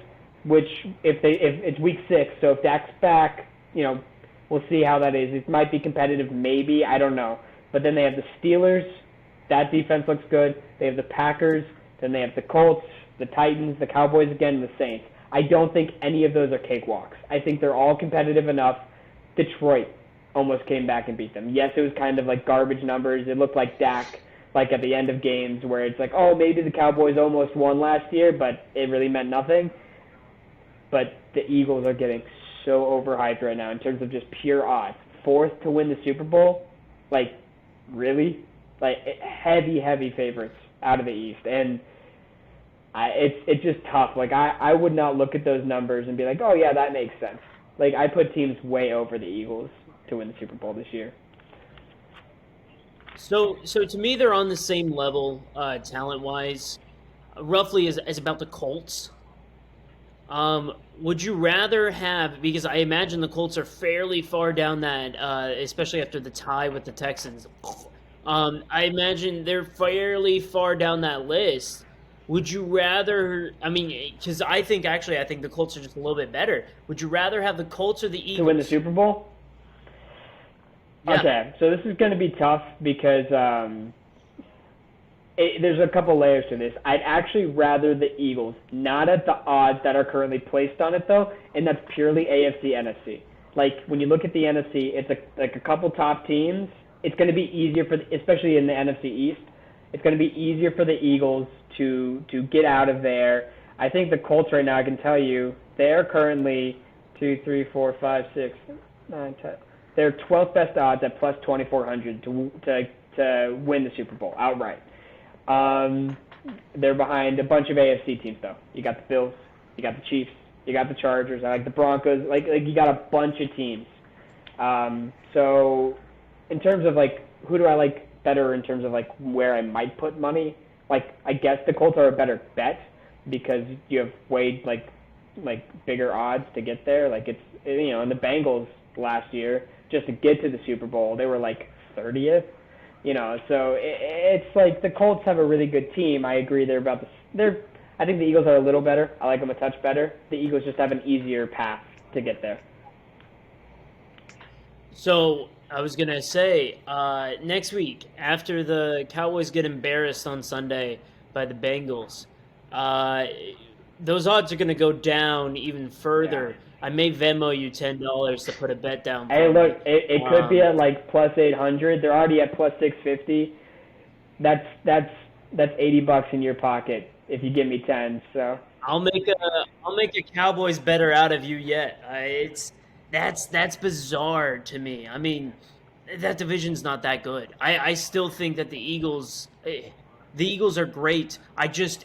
which if it's week 6, so if Dak's back, we'll see how that is. It might be competitive, maybe, I don't know. But then they have the Steelers. That defense looks good. They have the Packers. Then they have the Colts, the Titans, the Cowboys again, and the Saints. I don't think any of those are cakewalks. I think they're all competitive enough. Detroit almost came back and beat them. Yes, it was kind of like garbage numbers. It looked like Dak, at the end of games where it's maybe the Cowboys almost won last year, but it really meant nothing. But the Eagles are getting so overhyped right now in terms of just pure odds. 4th to win the Super Bowl? Really? like heavy favorites out of the East, and it's just tough. Like I would not look at those numbers and be like, oh yeah, that makes sense. Like I put teams way over the Eagles to win the Super Bowl this year. So to me, they're on the same level, talent wise, roughly as about the Colts. Would you rather have, because I imagine the Colts are fairly far down that, especially after the tie with the Texans. I imagine they're fairly far down that list. Would you rather? I mean, because I think the Colts are just a little bit better. Would you rather have the Colts or the Eagles To win the Super Bowl? Yeah. Okay, so this is going to be tough because there's a couple layers to this. I'd actually rather the Eagles, not at the odds that are currently placed on it though, and that's purely AFC NFC. Like when you look at the NFC, it's like a couple top teams. It's going to be easier especially in the NFC East. It's going to be easier for the Eagles to get out of there. I think the Colts right now, I can tell you, they're currently 2, 3, 4, 5, 6, 9, 10. They're 12th best odds at plus 2,400 to win the Super Bowl outright. They're behind a bunch of AFC teams though. You got the Bills, you got the Chiefs, you got the Chargers, I like the Broncos. Like you got a bunch of teams. So in terms of like who do I like better in terms of like where I might put money, like I guess the Colts are a better bet because you have way like bigger odds to get there. Like it's and the Bengals last year just to get to the Super Bowl they were like 30th. So it's like the Colts have a really good team. I agree I think the Eagles are a little better. I like them a touch better. The Eagles just have an easier path to get there. So I was gonna say next week after the Cowboys get embarrassed on Sunday by the Bengals, those odds are gonna go down even further. Yeah. I may Venmo you $10 to put a bet down. Hey, look, it could be at like plus 800. They're already at plus 650. That's $80 in your pocket if you give me 10. So I'll make a Cowboys better out of you yet. That's bizarre to me. I mean, that division's not that good. I still think that the Eagles are great.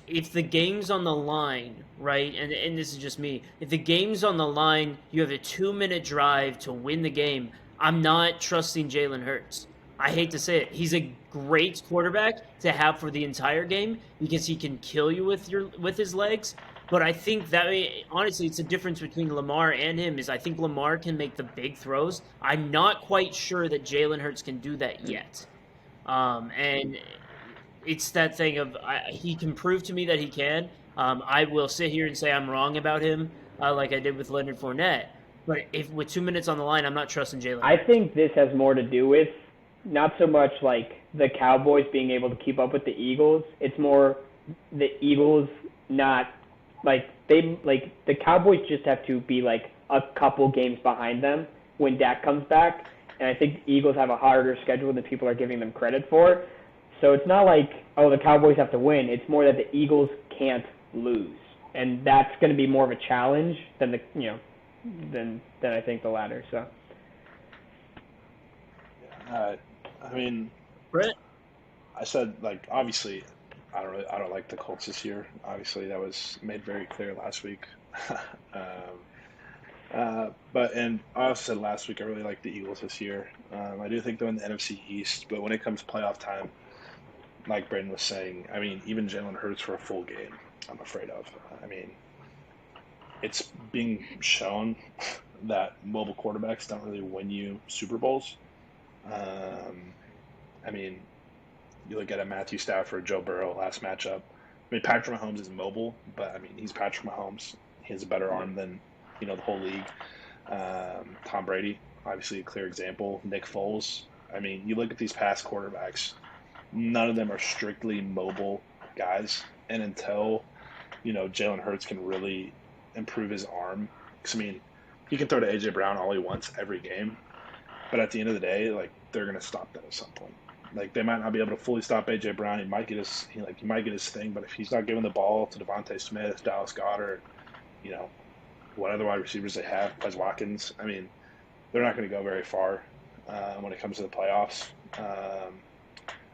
If the game's on the line, right, and this is just me, if the game's on the line, you have a 2-minute drive to win the game, I'm not trusting Jalen Hurts. I hate to say it. He's a great quarterback to have for the entire game because he can kill you with his legs. But I think that, honestly, it's the difference between Lamar and him is I think Lamar can make the big throws. I'm not quite sure that Jalen Hurts can do that yet. And it's that thing of he can prove to me that he can. I will sit here and say I'm wrong about him, like I did with Leonard Fournette. But if with 2 minutes on the line, I'm not trusting Jalen. I think this has more to do with not so much like the Cowboys being able to keep up with the Eagles. It's more the Eagles not the Cowboys just have to be like a couple games behind them when Dak comes back. And I think the Eagles have a harder schedule than people are giving them credit for. So it's not like, oh, the Cowboys have to win. It's more that the Eagles can't lose. And that's going to be more of a challenge than than I think the latter. So I mean, Brett? I said like obviously I don't like the Colts this year. Obviously that was made very clear last week. And I also said last week I really like the Eagles this year. I do think they're in the NFC East, but when it comes playoff time, like Brayden was saying, I mean, even Jalen Hurts for a full game, I'm afraid of. I mean, it's being shown that mobile quarterbacks don't really win you Super Bowls. I mean, you look at a Matthew Stafford, Joe Burrow last matchup. I mean, Patrick Mahomes is mobile, but I mean, he's Patrick Mahomes. He has a better arm than the whole league. Tom Brady, obviously a clear example. Nick Foles. I mean, you look at these past quarterbacks, none of them are strictly mobile guys. And until, Jalen Hurts can really improve his arm, because, I mean, he can throw to A.J. Brown all he wants every game. But at the end of the day, like, they're going to stop that at some point. Like, they might not be able to fully stop A.J. Brown. He might get his thing, but if he's not giving the ball to Devontae Smith, Dallas Goedert, what other wide receivers they have, Wes Watkins, I mean, they're not going to go very far when it comes to the playoffs.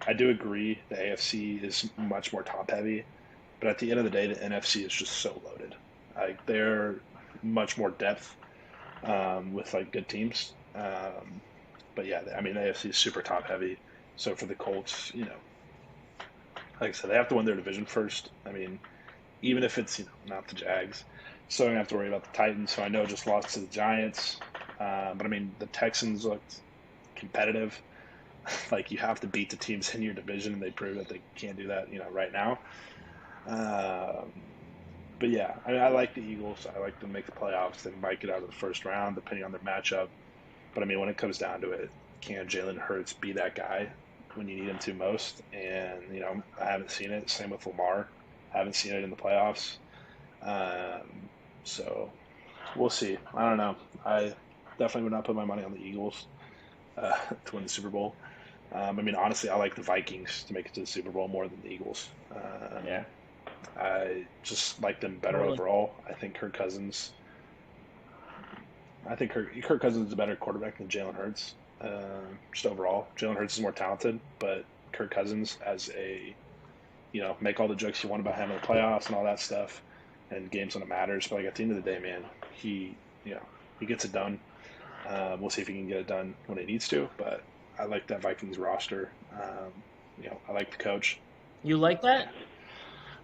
I do agree the AFC is much more top heavy, but at the end of the day, the NFC is just so loaded. Like they're much more depth with like good teams. But yeah, I mean, the AFC is super top heavy. So for the Colts, like I said, they have to win their division first. I mean, even if it's not the Jags, so don't have to worry about the Titans. So I know just lost to the Giants, but I mean the Texans looked competitive. Like you have to beat the teams in your division, and they prove that they can't do that, right now. Um, but yeah, I like the Eagles. I like them to make the playoffs. They might get out of the first round depending on their matchup. But I mean, when it comes down to it, can Jalen Hurts be that guy when you need him to most? And I haven't seen it. Same with Lamar. I haven't seen it in the playoffs. So we'll see. I don't know. I definitely would not put my money on the Eagles to win the Super Bowl. I mean, honestly, I like the Vikings to make it to the Super Bowl more than the Eagles. Yeah. I just like them better overall. I think Kirk Cousins. Kirk Cousins is a better quarterback than Jalen Hurts. Just overall, Jalen Hurts is more talented, but Kirk Cousins as a, make all the jokes you want about him in the playoffs and all that stuff, and games when it matters. But like at the end of the day, man, he gets it done. We'll see if he can get it done when he needs to. But I like that Vikings roster. I like the coach. You like that?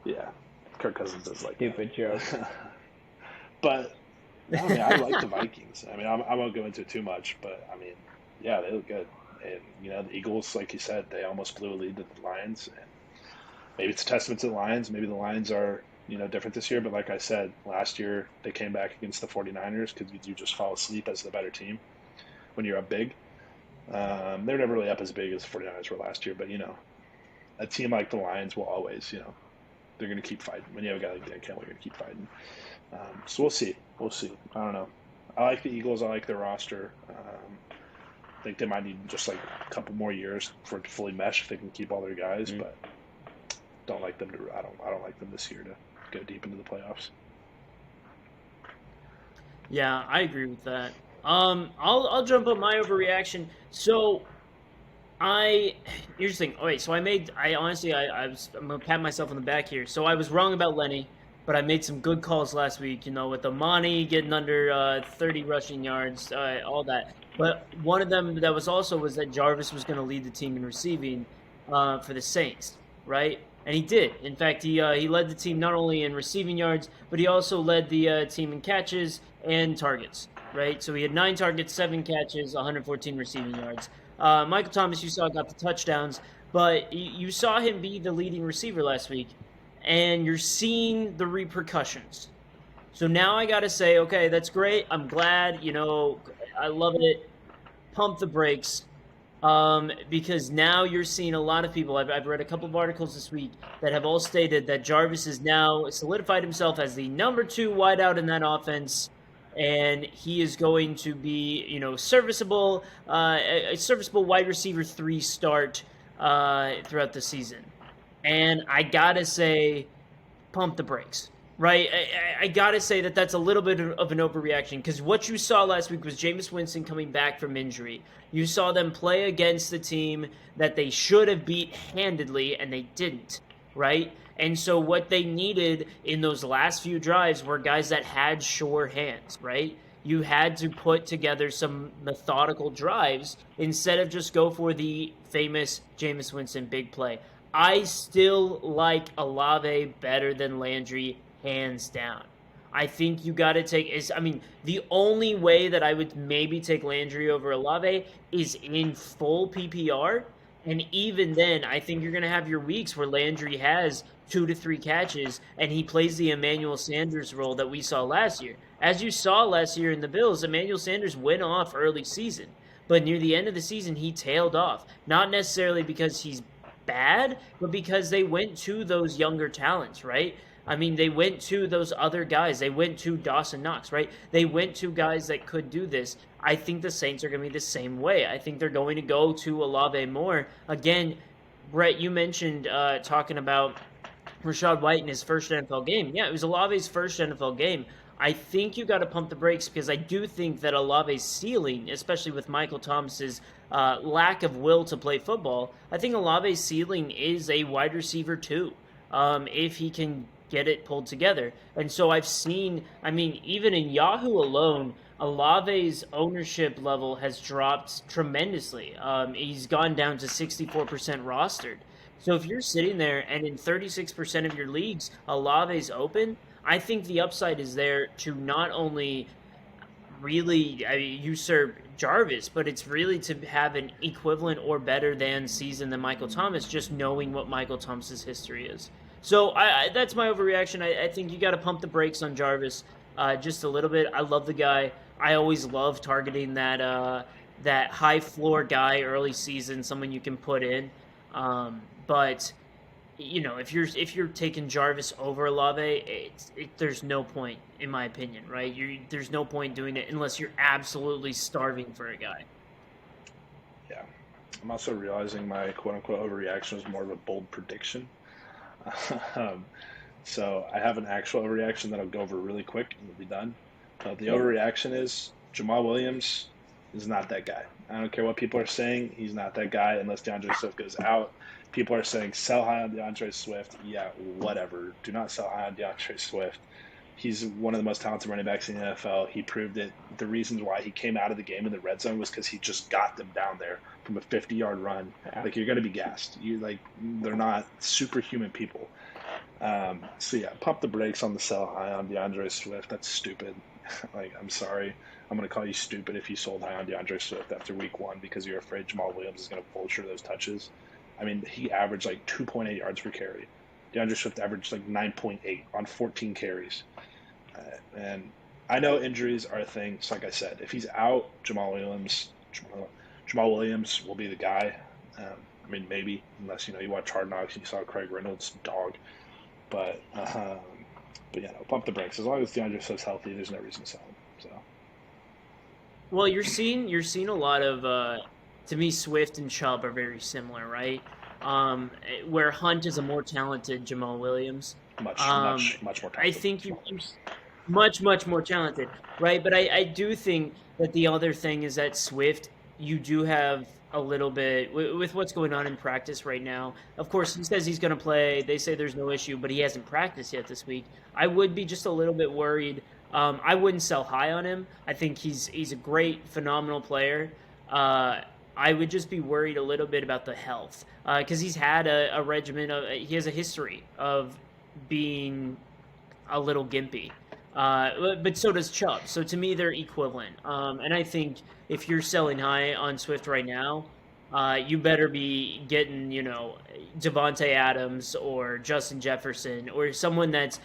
Yeah, Kirk Cousins is like Stupid joke. But I mean, I like the Vikings. I mean, I won't go into it too much, but I mean, yeah, they look good. And the Eagles, like you said, they almost blew a lead to the Lions. And maybe it's a testament to the Lions. Maybe the Lions are different this year. But like I said, last year they came back against the 49ers because you just fall asleep as the better team when you're up big. They're never really up as big as the 49ers were last year, but a team like the Lions will always, they're going to keep fighting. When you have a guy like Dan Campbell, you're going to keep fighting. So we'll see. I don't know. I like the Eagles. I like their roster. I think they might need just like a couple more years for it to fully mesh if they can keep all their guys, but don't like them to. I don't like them this year to go deep into the playoffs. Yeah, I agree with that. I'll jump up my overreaction. So here's the thing. Okay, so I'm gonna pat myself on the back here. So I was wrong about Lenny, but I made some good calls last week. With Amani getting under 30 rushing yards, all that. But one of them that was that Jarvis was going to lead the team in receiving for the Saints, right? And he did. In fact, he led the team not only in receiving yards, but he also led the team in catches and targets, right? So he had 9 targets, 7 catches, 114 receiving yards. Michael Thomas, you saw, got the touchdowns, but you saw him be the leading receiver last week, and you're seeing the repercussions. So now I got to say, okay, that's great. I'm glad, I love it. Pump the brakes. Because now you're seeing a lot of people. I've read a couple of articles this week that have all stated that Jarvis has now solidified himself as the number 2 wideout in that offense, and he is going to be, serviceable, a serviceable wide receiver 3 start throughout the season. And I gotta say, pump the brakes. Right, I gotta say that's a little bit of an overreaction, because what you saw last week was Jameis Winston coming back from injury. You saw them play against the team that they should have beat handedly, and they didn't, right? And so what they needed in those last few drives were guys that had sure hands, right? You had to put together some methodical drives instead of just go for the famous Jameis Winston big play. I still like Olave better than Landry, hands down. I think you got to the only way that I would maybe take Landry over Olave is in full PPR. And even then, I think you're going to have your weeks where Landry has 2 to 3 catches and he plays the Emmanuel Sanders role that we saw last year. As you saw last year in the Bills, Emmanuel Sanders went off early season. But near the end of the season, he tailed off. Not necessarily because he's bad, but because they went to those younger talents, right? I mean, they went to those other guys. They went to Dawson Knox, right? They went to guys that could do this. I think the Saints are going to be the same way. I think they're going to go to Olave more. Again, Brett, you mentioned talking about Rachaad White in his first NFL game. Yeah, it was Olave's first NFL game. I think you got to pump the brakes because I do think that Olave's ceiling, especially with Michael Thomas's lack of will to play football, I think Olave's ceiling is a wide receiver too, if he can get it pulled together. And so I've seen, I mean, even in Yahoo alone, Olave's ownership level has dropped tremendously. He's gone down to 64% rostered. So if you're sitting there and in 36% of your leagues, Olave's open, I think the upside is there to not only really usurp Jarvis, but it's really to have an equivalent or better than season than Michael Thomas, just knowing what Michael Thomas's history is. So that's my overreaction. I think you got to pump the brakes on Jarvis just a little bit. I love the guy. I always love targeting that high floor guy early season, someone you can put in. But you know, if you're taking Jarvis over Olave, there's no point, in my opinion, right? There's no point doing it unless you're absolutely starving for a guy. Yeah. I'm also realizing my quote-unquote overreaction was more of a bold prediction. So I have an actual overreaction that I'll go over really quick and we'll be done. The overreaction is Jamal Williams is not that guy. I don't care what people are saying. He's not that guy unless DeAndre Swift goes out. People are saying sell high on DeAndre Swift. Yeah, whatever. Do not sell high on DeAndre Swift. He's one of the most talented running backs in the NFL. He proved it. The reasons why he came out of the game in the red zone was because he just got them down there from a 50-yard run. Yeah. Like, you're going to be gassed. They're not superhuman people. So yeah, pump the brakes on the sell high on DeAndre Swift. That's stupid. I'm sorry. I'm going to call you stupid if you sold high on DeAndre Swift after week 1 because you're afraid Jamal Williams is going to vulture those touches. I mean, he averaged 2.8 yards per carry. DeAndre Swift averaged 9.8 on 14 carries. And I know injuries are a thing. So like I said, if he's out, Jamal Williams will be the guy. I mean, maybe, unless, you watch Hard Knocks and you saw Craig Reynolds' dog. But yeah, no, pump the brakes. As long as DeAndre Swift's healthy, there's no reason to sell him. So. Well, you're seeing a lot of, to me, Swift and Chubb are very similar, right? Where Hunt is a more talented Jamal Williams. Much more talented. I think you're much more talented, right? But I do think that the other thing is that Swift, you do have a little bit with what's going on in practice right now. Of course, he says he's going to play. They say there's no issue, but he hasn't practiced yet this week. I would be just a little bit worried. I wouldn't sell high on him. I think he's a great, phenomenal player. I would just be worried a little bit about the health because he's had a regimen he has a history of being a little gimpy. But so does Chubb. So to me, they're equivalent. And I think if you're selling high on Swift right now, you better be getting, Devontae Adams or Justin Jefferson or someone that's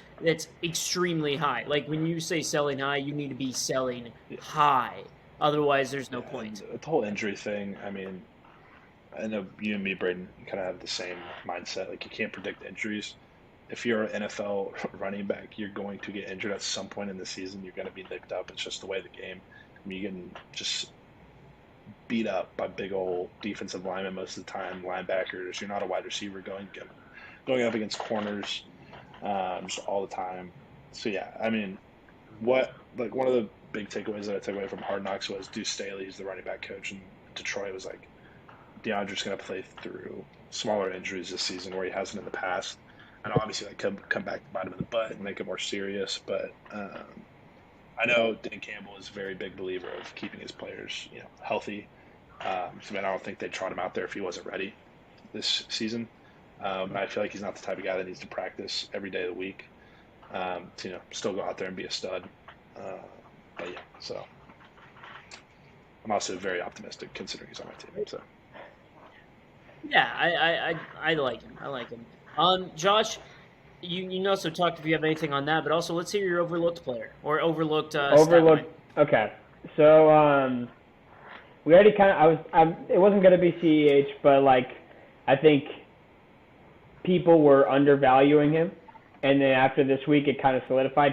extremely high. Like when you say selling high, you need to be selling high. Otherwise, there's no point. The whole injury thing, I mean, I know you and me, Brayden, kind of have the same mindset. You can't predict injuries. If you're an NFL running back, you're going to get injured at some point in the season. You're going to be nicked up. It's just the way of the game. I mean, you can just beat up by big old defensive linemen most of the time, linebackers. You're not a wide receiver going up against corners just all the time. So, yeah, I mean, one of the big takeaways that I took away from Hard Knocks was Deuce Staley, who's the running back coach in Detroit, was like, DeAndre's going to play through smaller injuries this season where he hasn't in the past. And obviously come back to bite him in the butt and make it more serious. But I know Dan Campbell is a very big believer of keeping his players healthy. I don't think they'd trot him out there if he wasn't ready this season. And I feel like he's not the type of guy that needs to practice every day of the week to still go out there and be a stud. But yeah, so I'm also very optimistic considering he's on my team. So yeah, I like him. I like him. Josh, you also talked if you have anything on that, but also let's hear your overlooked player or overlooked. Overlooked. Okay, so we already it wasn't going to be CEH, but I think people were undervaluing him, and then after this week, it kind of solidified.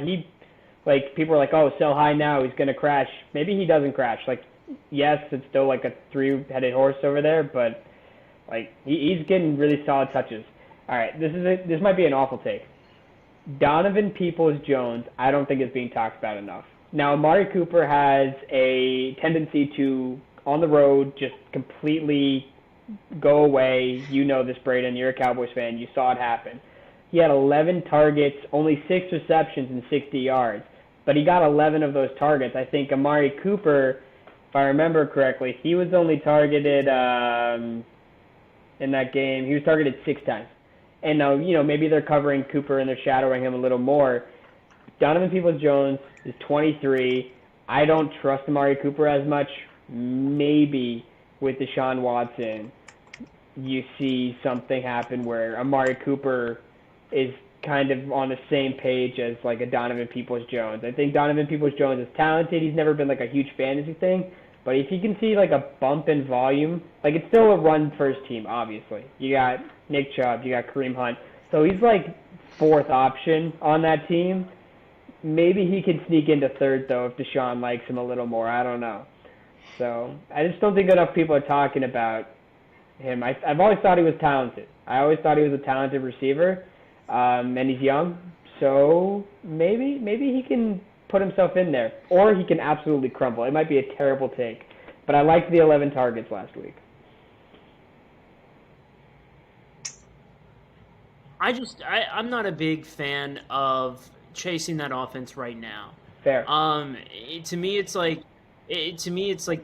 People were like, oh, sell high now, he's going to crash. Maybe he doesn't crash. Yes, it's still a 3-headed horse over there, but he's getting really solid touches. All right, this might be an awful take. Donovan Peoples-Jones, I don't think is being talked about enough. Now, Amari Cooper has a tendency to, on the road, just completely go away. You know this, Brayden. You're a Cowboys fan. You saw it happen. He had 11 targets, only 6 receptions and 60 yards. But he got 11 of those targets. I think Amari Cooper, if I remember correctly, he was only targeted in that game. He was targeted 6 times. And now, maybe they're covering Cooper and they're shadowing him a little more. Donovan Peoples-Jones is 23. I don't trust Amari Cooper as much. Maybe with Deshaun Watson, you see something happen where Amari Cooper is kind of on the same page as like a Donovan Peoples-Jones. I think Donovan Peoples-Jones is talented. He's never been like a huge fantasy thing. But if you can see like a bump in volume, like it's still a run-first team, obviously. You got Nick Chubb, you got Kareem Hunt. So he's like 4th option on that team. Maybe he can sneak into 3rd, though, if Deshaun likes him a little more. I don't know. So I just don't think enough people are talking about him. I've always thought he was talented. I always thought he was a talented receiver, and he's young. So maybe he can put himself in there, or he can absolutely crumble. It might be a terrible take, but I liked the 11 targets last week. I'm not a big fan of chasing that offense right now. Fair. To me, it's like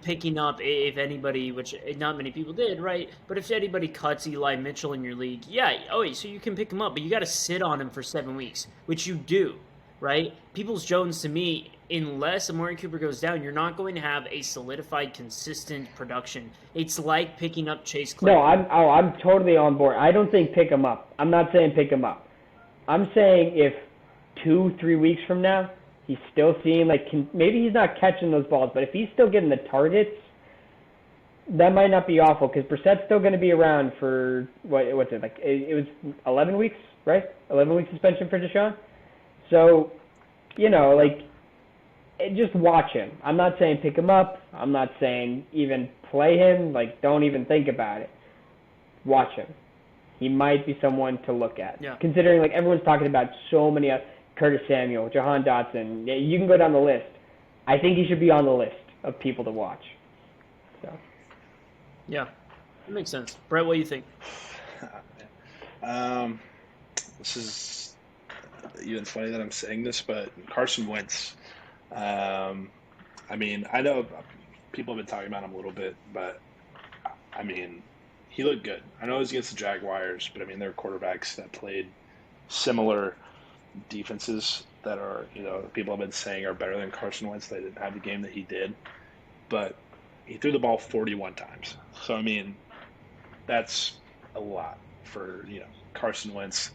picking up if anybody, which not many people did, right? But if anybody cuts Eli Mitchell in your league, yeah, so you can pick him up, but you got to sit on him for 7 weeks, which you do, right? Peoples-Jones, to me, unless Amari Cooper goes down, you're not going to have a solidified, consistent production. It's like picking up Chase Claypool. No, I'm totally on board. I don't think pick him up. I'm not saying pick him up. I'm saying if 2-3 weeks from now, he's still seeing, maybe he's not catching those balls, but if he's still getting the targets, that might not be awful, because Brissett's still going to be around for, what's it, it was 11 weeks, right? 11-week suspension for Deshaun? So, just watch him. I'm not saying pick him up. I'm not saying even play him. Don't even think about it. Watch him. He might be someone to look at. Yeah. Considering, everyone's talking about so many Curtis Samuel, Jahan Dotson. You can go down the list. I think he should be on the list of people to watch. So. Yeah, that makes sense. Brett, what do you think? This is even funny that I'm saying this, but Carson Wentz. I know people have been talking about him a little bit, but he looked good. I know it was against the Jaguars, but they're quarterbacks that played similar defenses that are, people have been saying are better than Carson Wentz. They didn't have the game that he did, but he threw the ball 41 times. So, that's a lot for, Carson Wentz.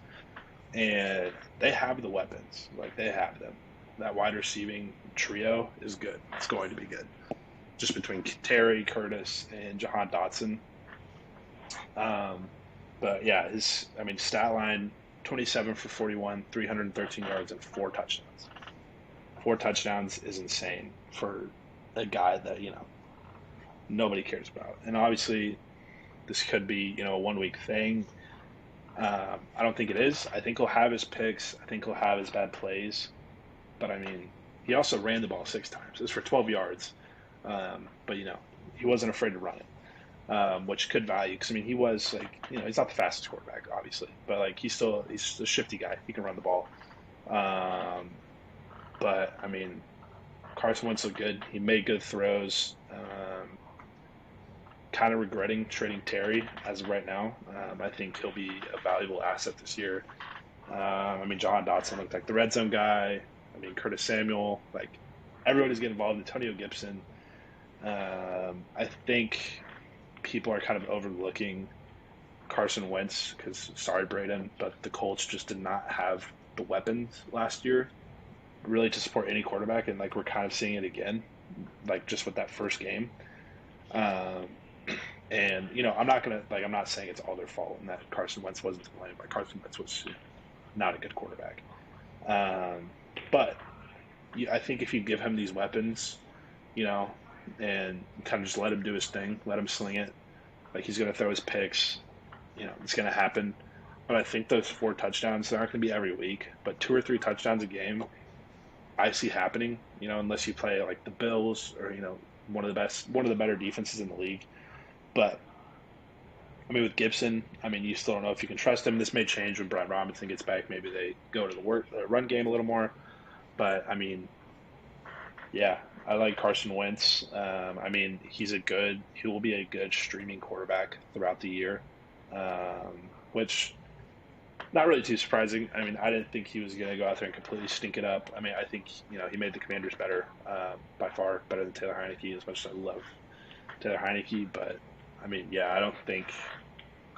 And they have the weapons. They have them. That wide receiving trio is good. It's going to be good. Just between Terry, Curtis, and Jahan Dotson. But yeah, his stat line, 27 for 41, 313 yards, and 4 touchdowns. 4 touchdowns is insane for a guy that, nobody cares about. And obviously, this could be, a 1-week thing. I don't think it is. I think he'll have his picks. I think he'll have his bad plays. But, he also ran the ball 6 times. It was for 12 yards. But, he wasn't afraid to run it, which could value. Because, he was, he's not the fastest quarterback, obviously. But, he's a shifty guy. He can run the ball. But, Carson Wentz looked good. He made good throws. Kind of regretting trading Terry as of right now. I think he'll be a valuable asset this year. Jahan Dotson looked like the red zone guy. Curtis Samuel. Everybody's getting involved. Antonio Gibson. I think people are kind of overlooking Carson Wentz because, sorry, Brayden, but the Colts just did not have the weapons last year really to support any quarterback, and we're kind of seeing it again, just with that first game. And I'm not gonna I'm not saying it's all their fault and that Carson Wentz wasn't to blame. Carson Wentz was not a good quarterback. But I think if you give him these weapons, and kind of just let him do his thing, let him sling it, he's gonna throw his picks, it's gonna happen. but I think those 4 touchdowns, they're not going to be every week, but 2 or 3 touchdowns a game, I see happening, unless you play like the Bills or, one of the better defenses in the league. But I mean, with Gibson, you still don't know if you can trust him. This may change when Brian Robinson gets back. Maybe they go to the run game a little more. But yeah, I like Carson Wentz. He will be a good streaming quarterback throughout the year, which not really too surprising. I didn't think he was going to go out there and completely stink it up. I think he made the Commanders better, by far better than Taylor Heineke. As much as I love Taylor Heineke, but yeah,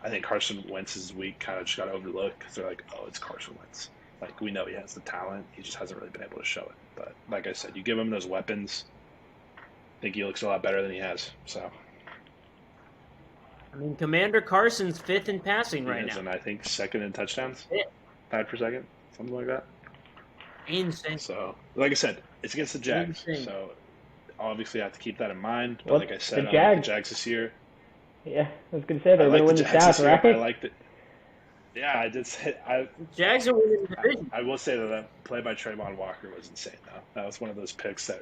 I think Carson Wentz's week kind of just got overlooked because they're like, oh, it's Carson Wentz. Like, we know he has the talent. He just hasn't really been able to show it. But like I said, you give him those weapons, I think he looks a lot better than he has. So Commander Carson's 5th in passing right now. And I think 2nd in touchdowns. Yeah. Tied for 2nd, something like that. Insane. So, like I said, it's against the Jags. Insane. So obviously I have to keep that in mind. But Well, like I said, the I like Jags. the Jags this year. Yeah, I was going to say they're I going like to the win the Jags South, this year. right? I like it. Yeah, I did say Jags are winning the division. I will say that play by Trayvon Walker was insane, though. That was one of those picks that,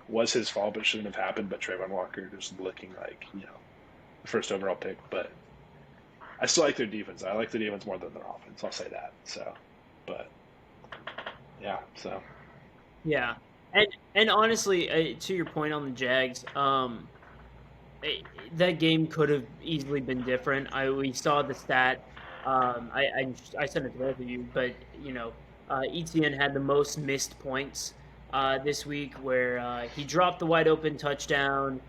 was his fault, but shouldn't have happened. But Trayvon Walker just looking like, the first overall pick. But I still like their defense. I like their defense more than their offense. I'll say that. So, but yeah, so. Yeah, and honestly, to your point on the Jags, that game could have easily been different. We saw the stat. I sent it to both of you, but Etienne had the most missed points this week, where he dropped the wide open touchdown.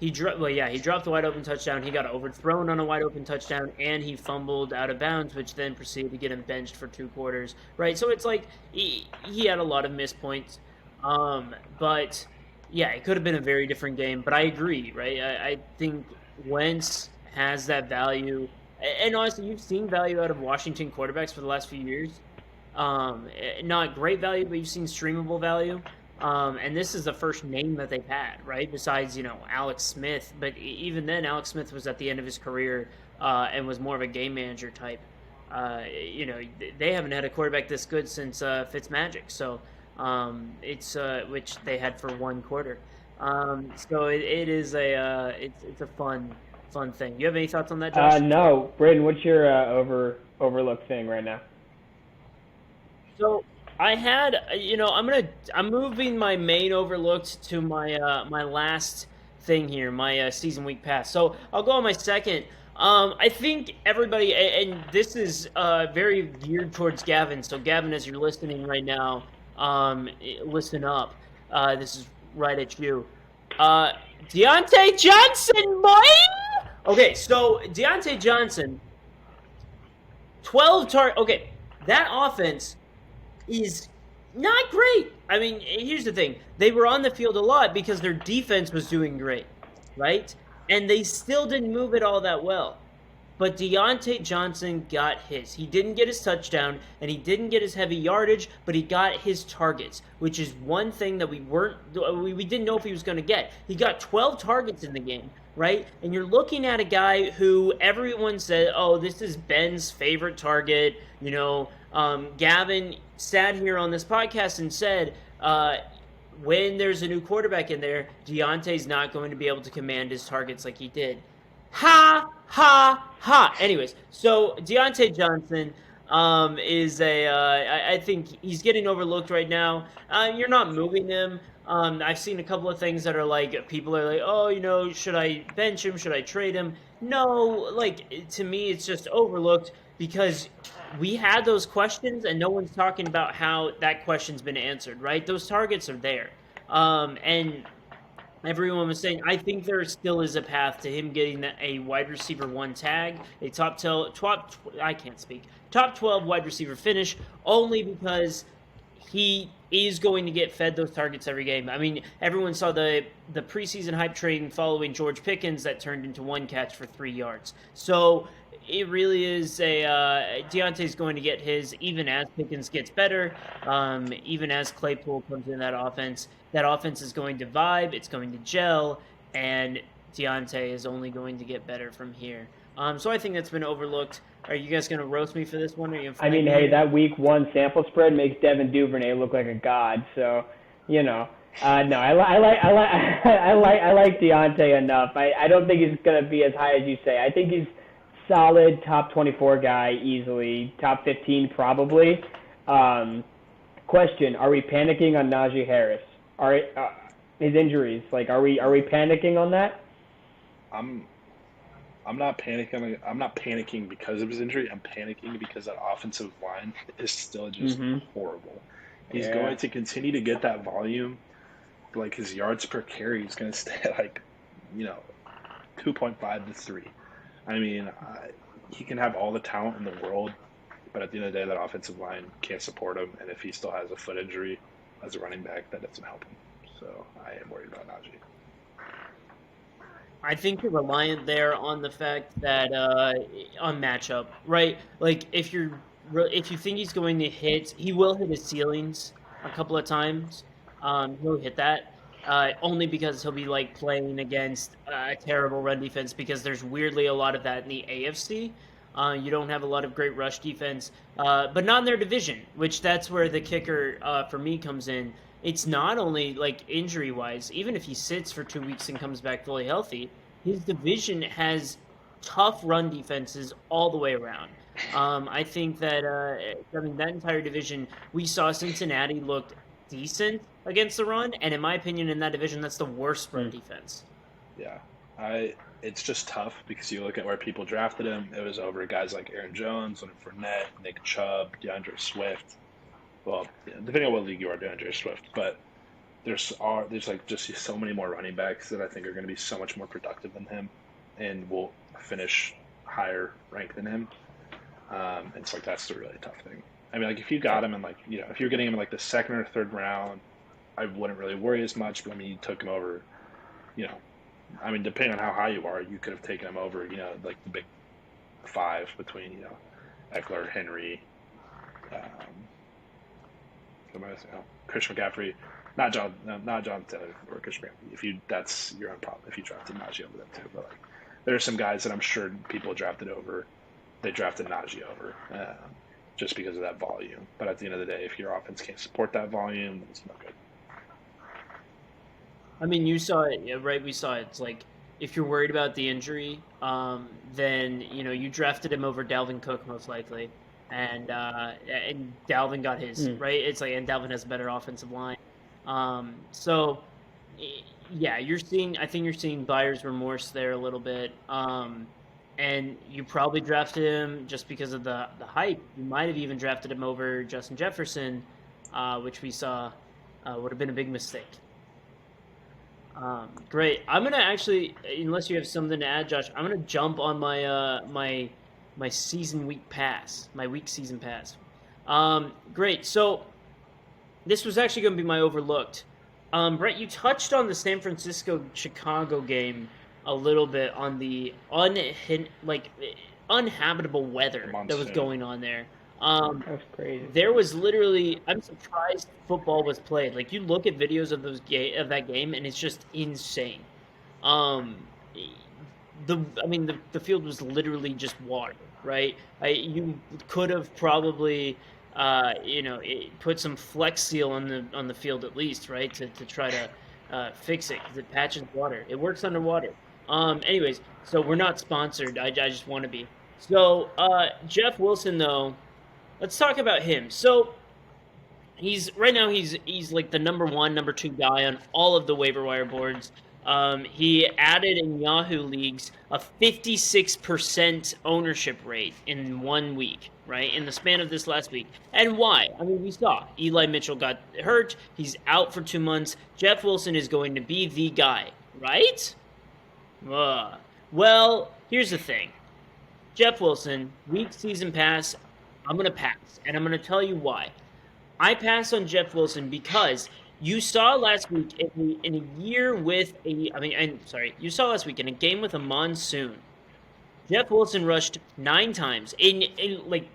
He dropped the wide open touchdown. He got overthrown on a wide open touchdown, and he fumbled out of bounds, which then proceeded to get him benched for 2 quarters. Right, so it's like he had a lot of missed points, but. Yeah, it could have been a very different game, but I agree, right? I think Wentz has that value. And honestly, you've seen value out of Washington quarterbacks for the last few years. Not great value, but you've seen streamable value. And this is the first name that they've had, right? Besides, Alex Smith. But even then, Alex Smith was at the end of his career and was more of a game manager type. They haven't had a quarterback this good since Fitzmagic. So... it's which they had for 1 quarter. So it is it's a fun thing. You have any thoughts on that, Josh? No, Brayden, what's your overlook thing right now? So I had I'm moving my main overlooked to my my last thing here, my season week pass. So I'll go on my second. I think everybody, and this is very geared towards Gavin. So Gavin, as you're listening right now. Listen up. This is right at you. Deontay Johnson, boy! Okay, so Deontay Johnson, 12 targets. Okay, that offense is not great. Here's the thing. They were on the field a lot because their defense was doing great, right? And they still didn't move it all that well. But Deontay Johnson got his. He didn't get his touchdown, and he didn't get his heavy yardage, but he got his targets, which is one thing that we didn't know if he was going to get. He got 12 targets in the game, right? And you're looking at a guy who everyone said, oh, this is Ben's favorite target. Gavin sat here on this podcast and said, when there's a new quarterback in there, Deontay's not going to be able to command his targets like he did. Ha, ha, ha. Anyways, so Deontay Johnson I think he's getting overlooked right now. You're not moving him. I've seen a couple of things that are like, people are like, oh, should I bench him? Should I trade him? No, to me, it's just overlooked because we had those questions and no one's talking about how that question's been answered, right? Those targets are there. And everyone was saying, I think there still is a path to him getting a wide receiver 1 tag, a top 12 wide receiver finish, only because he is going to get fed those targets every game. Everyone saw the preseason hype train following George Pickens that turned into 1 catch for 3 yards. So it really is Deontay's going to get his, even as Pickens gets better, even as Claypool comes in that offense. That offense is going to vibe, it's going to gel, and Deontay is only going to get better from here. So I think that's been overlooked. Are you guys going to roast me for this one? Or are you I mean, hey, that week 1 sample spread makes Devin Duvernay look like a god. So, no, I like Deontay enough. I don't think he's gonna be as high as you say. I think he's solid top 24 guy easily, top 15 probably. Question: Are we panicking on Najee Harris? Are his injuries? Like, are we panicking on that? I'm not panicking. I'm not panicking because of his injury. I'm panicking because that offensive line is still just horrible. He's going to continue to get that volume. Like, his yards per carry is going to stay at 2.5 to 3. I mean, he can have all the talent in the world, but at the end of the day, that offensive line can't support him. And if he still has a foot injury as a running back, that doesn't help him. So I am worried about Najee. I think you're reliant there on the fact that on matchup, right? Like, if you think he's going to hit, he will hit his ceilings a couple of times. He'll hit that only because he'll be like playing against a terrible run defense, because there's weirdly a lot of that in the AFC. You don't have a lot of great rush defense, but not in their division, which that's where the kicker for me comes in. It's not only like injury-wise, even if he sits for 2 weeks and comes back fully healthy, his division has tough run defenses all the way around. I think that, that entire division, we saw Cincinnati looked decent against the run, and in my opinion, in that division, that's the worst run defense. Yeah, it's just tough because you look at where people drafted him. It was over guys like Aaron Jones, Leonard Fournette, Nick Chubb, DeAndre Swift. Well, depending on what league you are, DeAndre Swift, but there's like just so many more running backs that I think are going to be so much more productive than him, and will finish higher ranked than him. It's like that's the really tough thing. I mean, like, if you got him in if you're getting him in like the second or third round, I wouldn't really worry as much. But I mean, you took him over, I mean, depending on how high you are, you could have taken him over, like the big five between, Eckler, Henry, Christian McCaffrey, not John Taylor or Christian McCaffrey. That's your own problem if you drafted Najee over them too. But like, there are some guys that I'm sure people drafted over. They drafted Najee over just because of that volume. But at the end of the day, if your offense can't support that volume, then it's not good. I mean, you saw it, right? We saw it. It's like, if you're worried about the injury, then you drafted him over Dalvin Cook most likely, and Dalvin got his right. It's like, and Dalvin has a better offensive line. So yeah, I think you're seeing buyer's remorse there a little bit. And you probably drafted him just because of the hype. You might have even drafted him over Justin Jefferson, which we saw would have been a big mistake. Great. I'm gonna actually, unless you have something to add, Josh, I'm gonna jump on my my season week pass, my week season pass. Great. So this was actually going to be my overlooked. Brett, you touched on the San Francisco-Chicago game a little bit, on the uninhabitable weather that was going on there. That was crazy. There was literally, I'm surprised football was played. Like, you look at videos of that game, and it's just insane. The field was literally just water, right? You could have probably, put some Flex Seal on the field at least, right, to try to fix it, because it patches water. It works underwater. Anyways, so we're not sponsored. I just want to be. So Jeff Wilson, though, let's talk about him. So he's like the number 1, number 2 guy on all of the waiver wire boards. He added in Yahoo leagues a 56% ownership rate in 1 week, right, in the span of this last week. And why? I mean, we saw Eli Mitchell got hurt. He's out for 2 months. Jeff Wilson is going to be the guy, right? Well, here's the thing. Jeff Wilson, week season pass, I'm going to pass, and I'm going to tell you why. I pass on Jeff Wilson because you saw last week in a game with a monsoon, Jeff Wilson rushed 9 times in like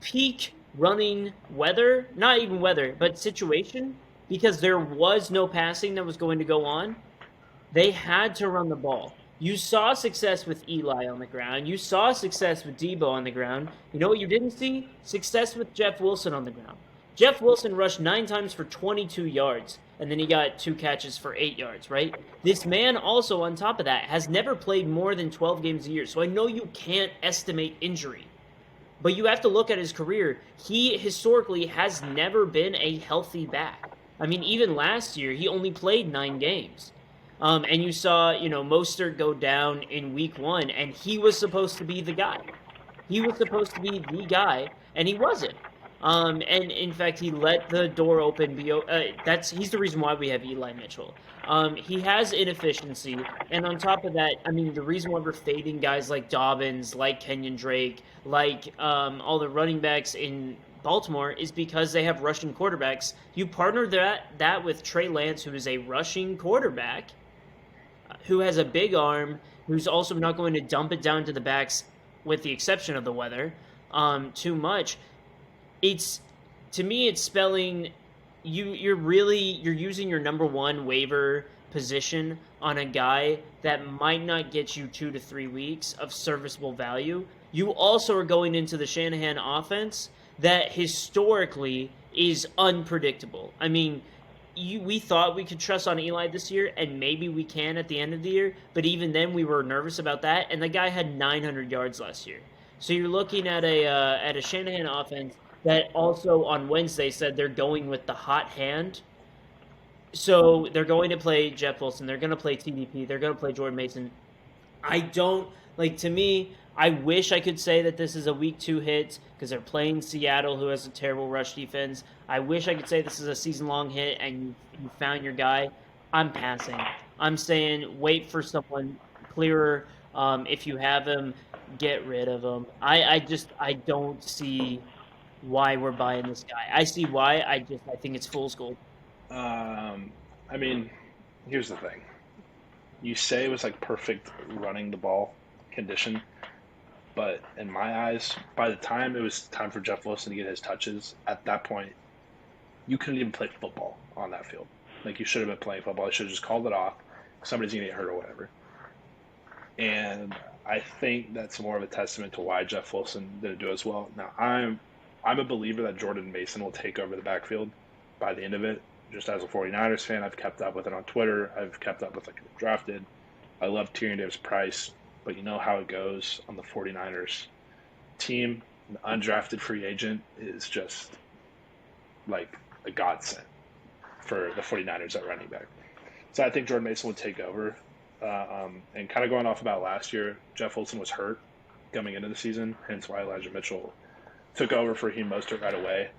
peak running weather, not even weather, but situation, because there was no passing that was going to go on. They had to run the ball. You saw success with Eli on the ground. You saw success with Debo on the ground. You know what you didn't see? Success with Jeff Wilson on the ground. Jeff Wilson rushed 9 times for 22 yards, and then he got 2 catches for 8 yards, right? This man also, on top of that, has never played more than 12 games a year, so I know you can't estimate injury. But you have to look at his career. He historically has never been a healthy back. I mean, even last year, he only played 9 games. And you saw, Mostert go down in week 1, and he was supposed to be the guy. He was supposed to be the guy, and he wasn't. And in fact, he let the door open. He's the reason why we have Eli Mitchell. He has inefficiency, and on top of that, I mean, the reason why we're fading guys like Dobbins, like Kenyon Drake, like all the running backs in Baltimore is because they have rushing quarterbacks. You partner that with Trey Lance, who is a rushing quarterback, who has a big arm, who's also not going to dump it down to the backs, with the exception of the weather, too much. To me, it's spelling you're using your number 1 waiver position on a guy that might not get you 2 to 3 weeks of serviceable value. You also are going into the Shanahan offense that historically is unpredictable. I mean, we thought we could trust on Eli this year, and maybe we can at the end of the year, but even then we were nervous about that, and the guy had 900 yards last year. So you're looking at a Shanahan offense that also on Wednesday said they're going with the hot hand. So they're going to play Jeff Wilson, they're going to play TDP, they're going to play Jordan Mason. To me, I wish I could say that this is a week 2 hit because they're playing Seattle, who has a terrible rush defense. I wish I could say this is a season-long hit and you found your guy. I'm passing. I'm saying wait for someone clearer. If you have him, get rid of him. I don't see why we're buying this guy. I see why. I think it's fool's gold. I mean, here's the thing. You say it was like perfect running the ball condition, but in my eyes, by the time it was time for Jeff Wilson to get his touches, at that point, you couldn't even play football on that field. Like, you should have been playing football. You should have just called it off. Somebody's going to get hurt or whatever. And I think that's more of a testament to why Jeff Wilson didn't do as well. Now, I'm a believer that Jordan Mason will take over the backfield by the end of it. Just as a 49ers fan, I've kept up with it on Twitter. I've kept up with it drafted. I love Tyrion Davis-Price, but you know how it goes on the 49ers team. An undrafted free agent is just like a godsend for the 49ers at running back. So I think Jordan Mason would take over. And kind of going off about last year, Jeff Wilson was hurt coming into the season, hence why Elijah Mitchell took over for Raheem Mostert right away.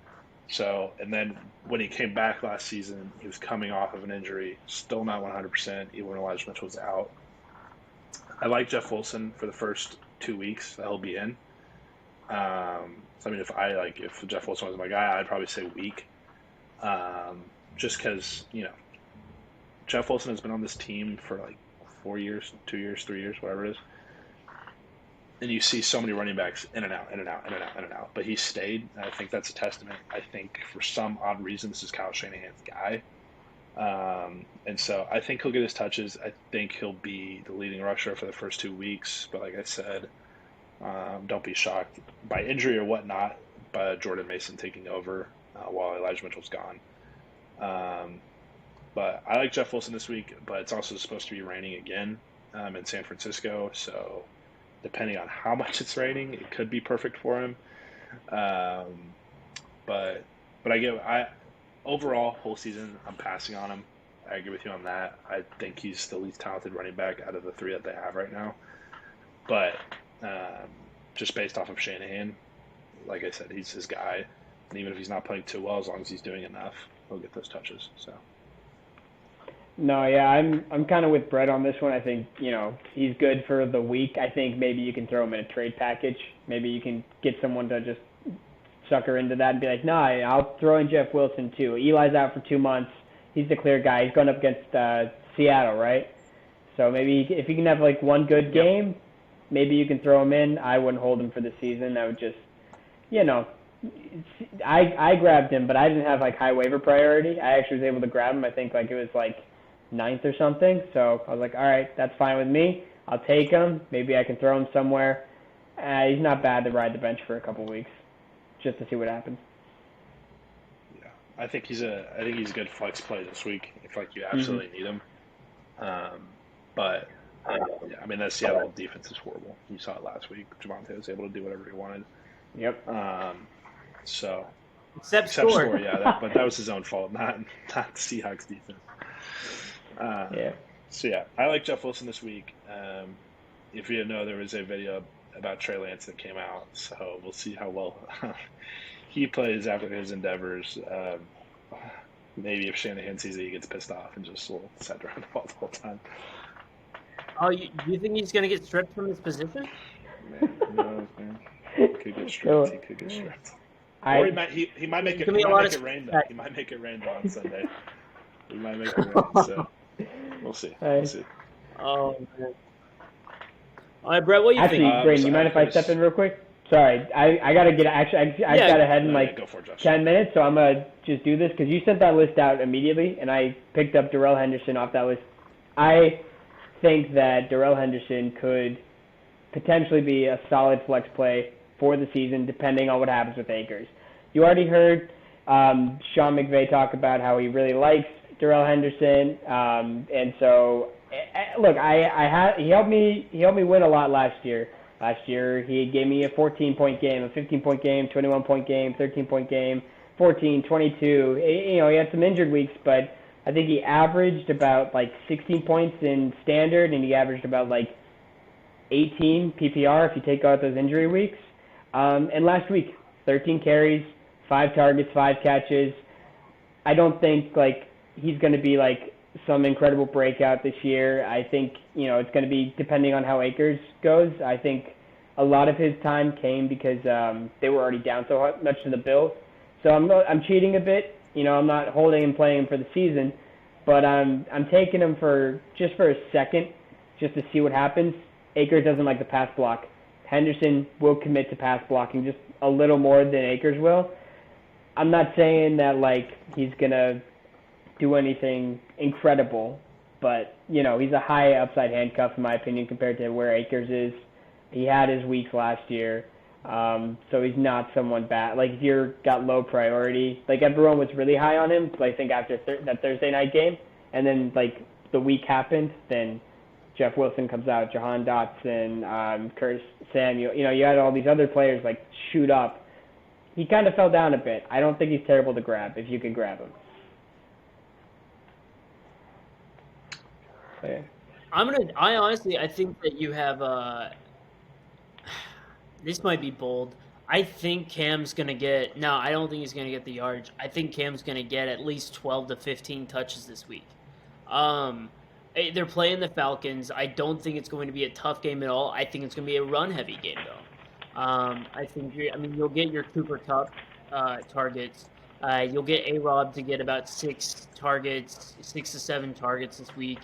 So, and then when he came back last season, he was coming off of an injury, still not 100%, even when Elijah Mitchell was out. I like Jeff Wilson for the first 2 weeks that he'll be in. So, I mean, if Jeff Wilson was my guy, I'd probably say week. Just because, Jeff Wilson has been on this team for like 4 years, 2 years, 3 years, whatever it is. And you see so many running backs in and out, in and out, in and out, in and out. But he stayed. And I think that's a testament. I think for some odd reason, this is Kyle Shanahan's guy. And so I think he'll get his touches. I think he'll be the leading rusher for the first 2 weeks. But like I said, don't be shocked by injury or whatnot, by Jordan Mason taking over while Elijah Mitchell's gone. But I like Jeff Wilson this week, but it's also supposed to be raining again in San Francisco. So depending on how much it's raining, it could be perfect for him. But overall, whole season, I'm passing on him. I agree with you on that. I think he's the least talented running back out of the 3 that they have right now. But just based off of Shanahan, like I said, he's his guy. And even if he's not playing too well, as long as he's doing enough, he'll get those touches. So. No, yeah, I'm kind of with Brett on this one. I think, he's good for the week. I think maybe you can throw him in a trade package. Maybe you can get someone to just sucker into that and be like, nah, I'll throw in Jeff Wilson too. Eli's out for 2 months. He's the clear guy. He's going up against Seattle, right? So maybe if he can have like one good game, maybe you can throw him in. I wouldn't hold him for the season. I would just, I grabbed him, but I didn't have like high waiver priority. I actually was able to grab him. I think like it was like 9th or something. So I was like, all right, that's fine with me. I'll take him. Maybe I can throw him somewhere. He's not bad to ride the bench for a couple weeks, just to see what happens. Yeah, I think he's a good flex play this week if you absolutely need him. But yeah, I mean that Seattle defense is horrible. You saw it last week. Javonte was able to do whatever he wanted. Yep. So Except score. yeah, but that was his own fault, not the Seahawks defense. Yeah. So yeah, I like Jeff Wilson this week. If you didn't know, there was a video about Trey Lance that came out, so we'll see how well he plays after his endeavors. Maybe if Shanahan sees it, he gets pissed off and just will sit around the ball the whole time. Oh, you think he's going to get stripped from his position? Man, who knows, man? He could get stripped. He could get stripped. Or he might make it rain though. He might make it rain on Sunday. He might make it rain. So we'll see. We'll see. Oh man. All right, Brett, what do you think? Actually, Brayden, you mind if I step in real quick? Sorry, I gotta get. Actually, I got ahead in like go for it, 10 minutes, so I'm gonna just do this because you sent that list out immediately, and I picked up Darrell Henderson off that list. I think that Darrell Henderson could potentially be a solid flex play for the season, depending on what happens with Akers. You already heard Sean McVay talk about how he really likes Darrell Henderson, and so look, he helped me win a lot last year. Last year, he gave me a 14-point game, a 15-point game, 21-point game, 13-point game, 14, 22. He had some injured weeks, but I think he averaged about like 16 points in standard, and he averaged about like 18 PPR if you take out those injury weeks. And last week, 13 carries, 5 targets, 5 catches. I don't think like he's going to be like some incredible breakout this year. I think, it's going to be depending on how Akers goes. I think a lot of his time came because they were already down so much to the Bills. So I'm cheating a bit. I'm not holding and playing him for the season, but I'm taking him for a second just to see what happens. Akers doesn't like the pass block. Henderson will commit to pass blocking just a little more than Akers will. I'm not saying that like he's going to do anything incredible, but he's a high upside handcuff in my opinion compared to where Akers is. He had his weeks last year, so he's not someone bad. Like if you're got low priority, like everyone was really high on him. I think after that Thursday night game, and then like the week happened, then Jeff Wilson comes out, Jahan Dotson, Curtis Samuel. You had all these other players like shoot up. He kind of fell down a bit. I don't think he's terrible to grab if you can grab him. Yeah. I think that you have this might be bold. I think Cam's going to get, no, I don't think he's going to get the yards. I think Cam's going to get at least 12 to 15 touches this week. They're playing the Falcons. I don't think it's going to be a tough game at all. I think it's going to be a run-heavy game, though. I think you'll get your Cooper Kupp targets. You'll get A-Rob to get about 6 to 7 targets this week.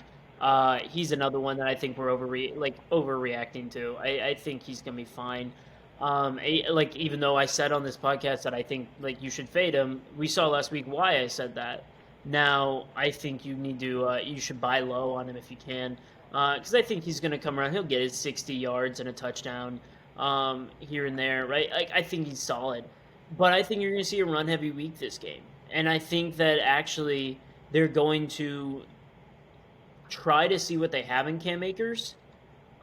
He's another one that I think we're overreacting to. I think he's gonna be fine. Even though I said on this podcast that I think like you should fade him, we saw last week why I said that. Now I think you need to you should buy low on him if you can, because I think he's gonna come around. He'll get his 60 yards and a touchdown here and there, right? I think he's solid, but I think you're gonna see a run heavy week this game, and I think that actually they're going to try to see what they have in Cam Akers.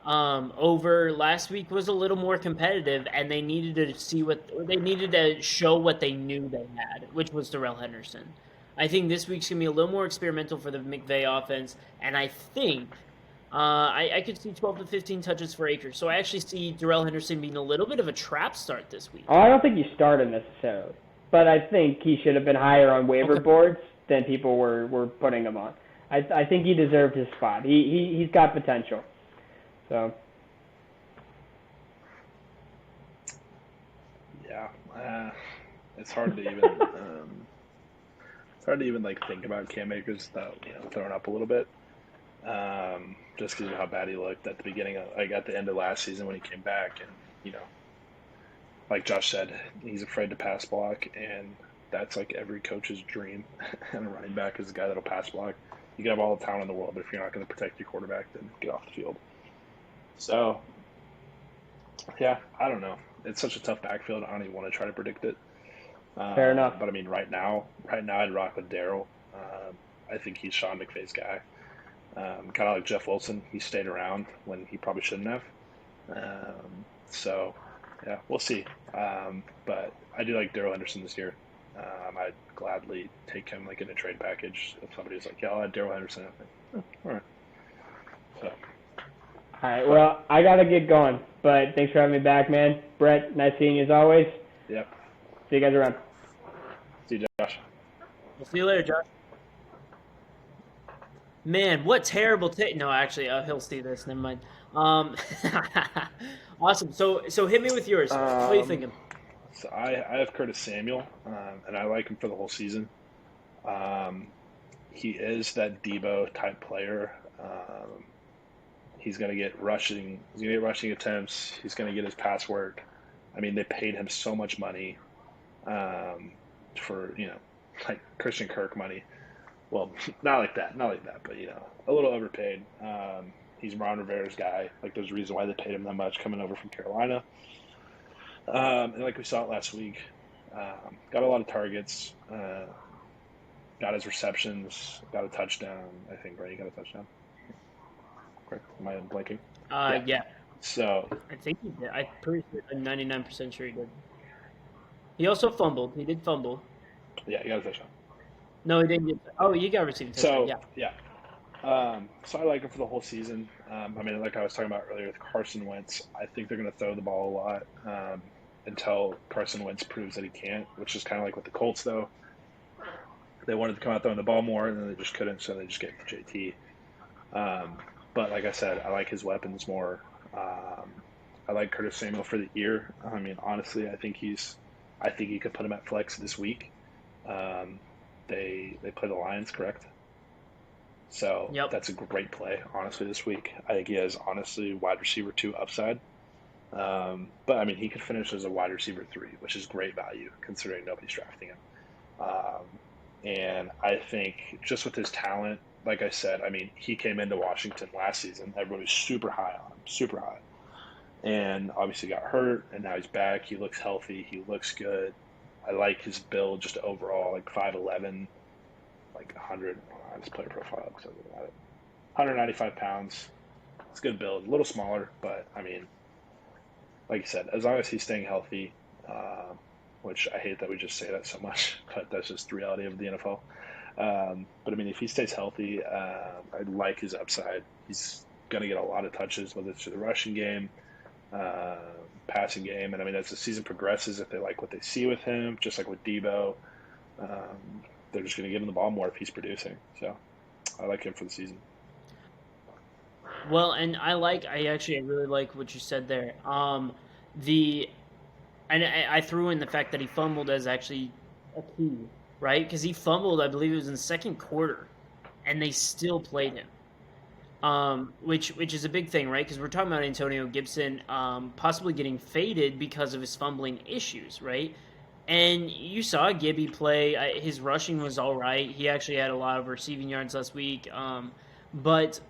Over last week was a little more competitive, and they needed to show what they knew they had, which was Darrell Henderson. I think this week's gonna be a little more experimental for the McVay offense, and I think I could see 12 to 15 touches for Akers. So I actually see Darrell Henderson being a little bit of a trap start this week. Oh, I don't think you start him necessarily, but I think he should have been higher on waiver boards than people were putting him on. I think he deserved his spot. He's got potential. So. Yeah, it's hard to even like think about Cam Akers without throwing up a little bit. Just because of how bad he looked at the beginning of at the end of last season when he came back, and like Josh said, he's afraid to pass block, and that's like every coach's dream. And a running back is the guy that'll pass block. You can have all the talent in the world, but if you're not going to protect your quarterback, then get off the field. So, yeah, I don't know. It's such a tough backfield. I don't even want to try to predict it. Fair enough. But I mean, right now, I'd rock with Daryl. I think he's Sean McVay's guy. Kind of like Jeff Wilson. He stayed around when he probably shouldn't have. So, yeah, we'll see. But I do like Daryl Henderson this year. I'd gladly take him like in a trade package if somebody's like, yeah, I'll add Daryl Henderson. I'm like, all right. So, All right. Well, I gotta get going, but thanks for having me back, man. Brett, nice seeing you as always. yep. See you guys around. See you, Josh. We'll see you later, Josh. Man, what terrible take. No, actually, he'll see this. Never mind. Awesome. So hit me with yours. What are you thinking? So I have Curtis Samuel, and I like him for the whole season. He is that Debo type player. He's going to get rushing. He's going to get rushing attempts. He's going to get his pass work. I mean, they paid him so much money for like Christian Kirk money. Well, not like that, but a little overpaid. He's Ron Rivera's guy. Like, there's a reason why they paid him that much coming over from Carolina. And like we saw it last week, got a lot of targets, got his receptions, got a touchdown. I think Brady got a touchdown. Correct? Am I blanking? Yeah. So I think he did. I'm pretty sure. I'm 99% sure he did. He also fumbled. He did fumble. yeah, he got a touchdown. No, he didn't get. Oh, he got received. So Yeah. So I like him for the whole season. I mean, like I was talking about earlier with Carson Wentz, I think they're going to throw the ball a lot until Carson Wentz proves that he can't, which is kind of like with the Colts, though. They wanted to come out throwing the ball more, and then they just couldn't, so they just gave it to JT. But like I said, I like his weapons more. I like Curtis Samuel for the year. I mean, honestly, I think you could put him at flex this week. They play the Lions, correct? So Yep. That's a great play, honestly, this week. I think he has, honestly, wide receiver 2 upside. But, I mean, he could finish as a wide receiver 3, which is great value considering nobody's drafting him. And I think just with his talent, like I said, I mean, he came into Washington last season. Everybody was super high on him, super high. And obviously got hurt, and now he's back. He looks healthy. He looks good. I like his build just overall, like 5'11", like 100. I just player profile because I'm looking at it. 195 pounds. It's a good build. A little smaller, but I mean, like you said, as long as he's staying healthy, which I hate that we just say that so much, but that's just the reality of the NFL. But I mean, if he stays healthy, I like his upside. He's going to get a lot of touches, whether it's through the rushing game, passing game. And I mean, as the season progresses, if they like what they see with him, just like with Debo, they're just going to give him the ball more if he's producing. So I like him for the season. Well, and I really like what you said there. I threw in the fact that he fumbled as actually a key, right? Because he fumbled, I believe it was in the second quarter, and they still played him. Which is a big thing, right? Because we're talking about Antonio Gibson possibly getting faded because of his fumbling issues, right? And you saw Gibby play. His rushing was all right. He actually had a lot of receiving yards last week. But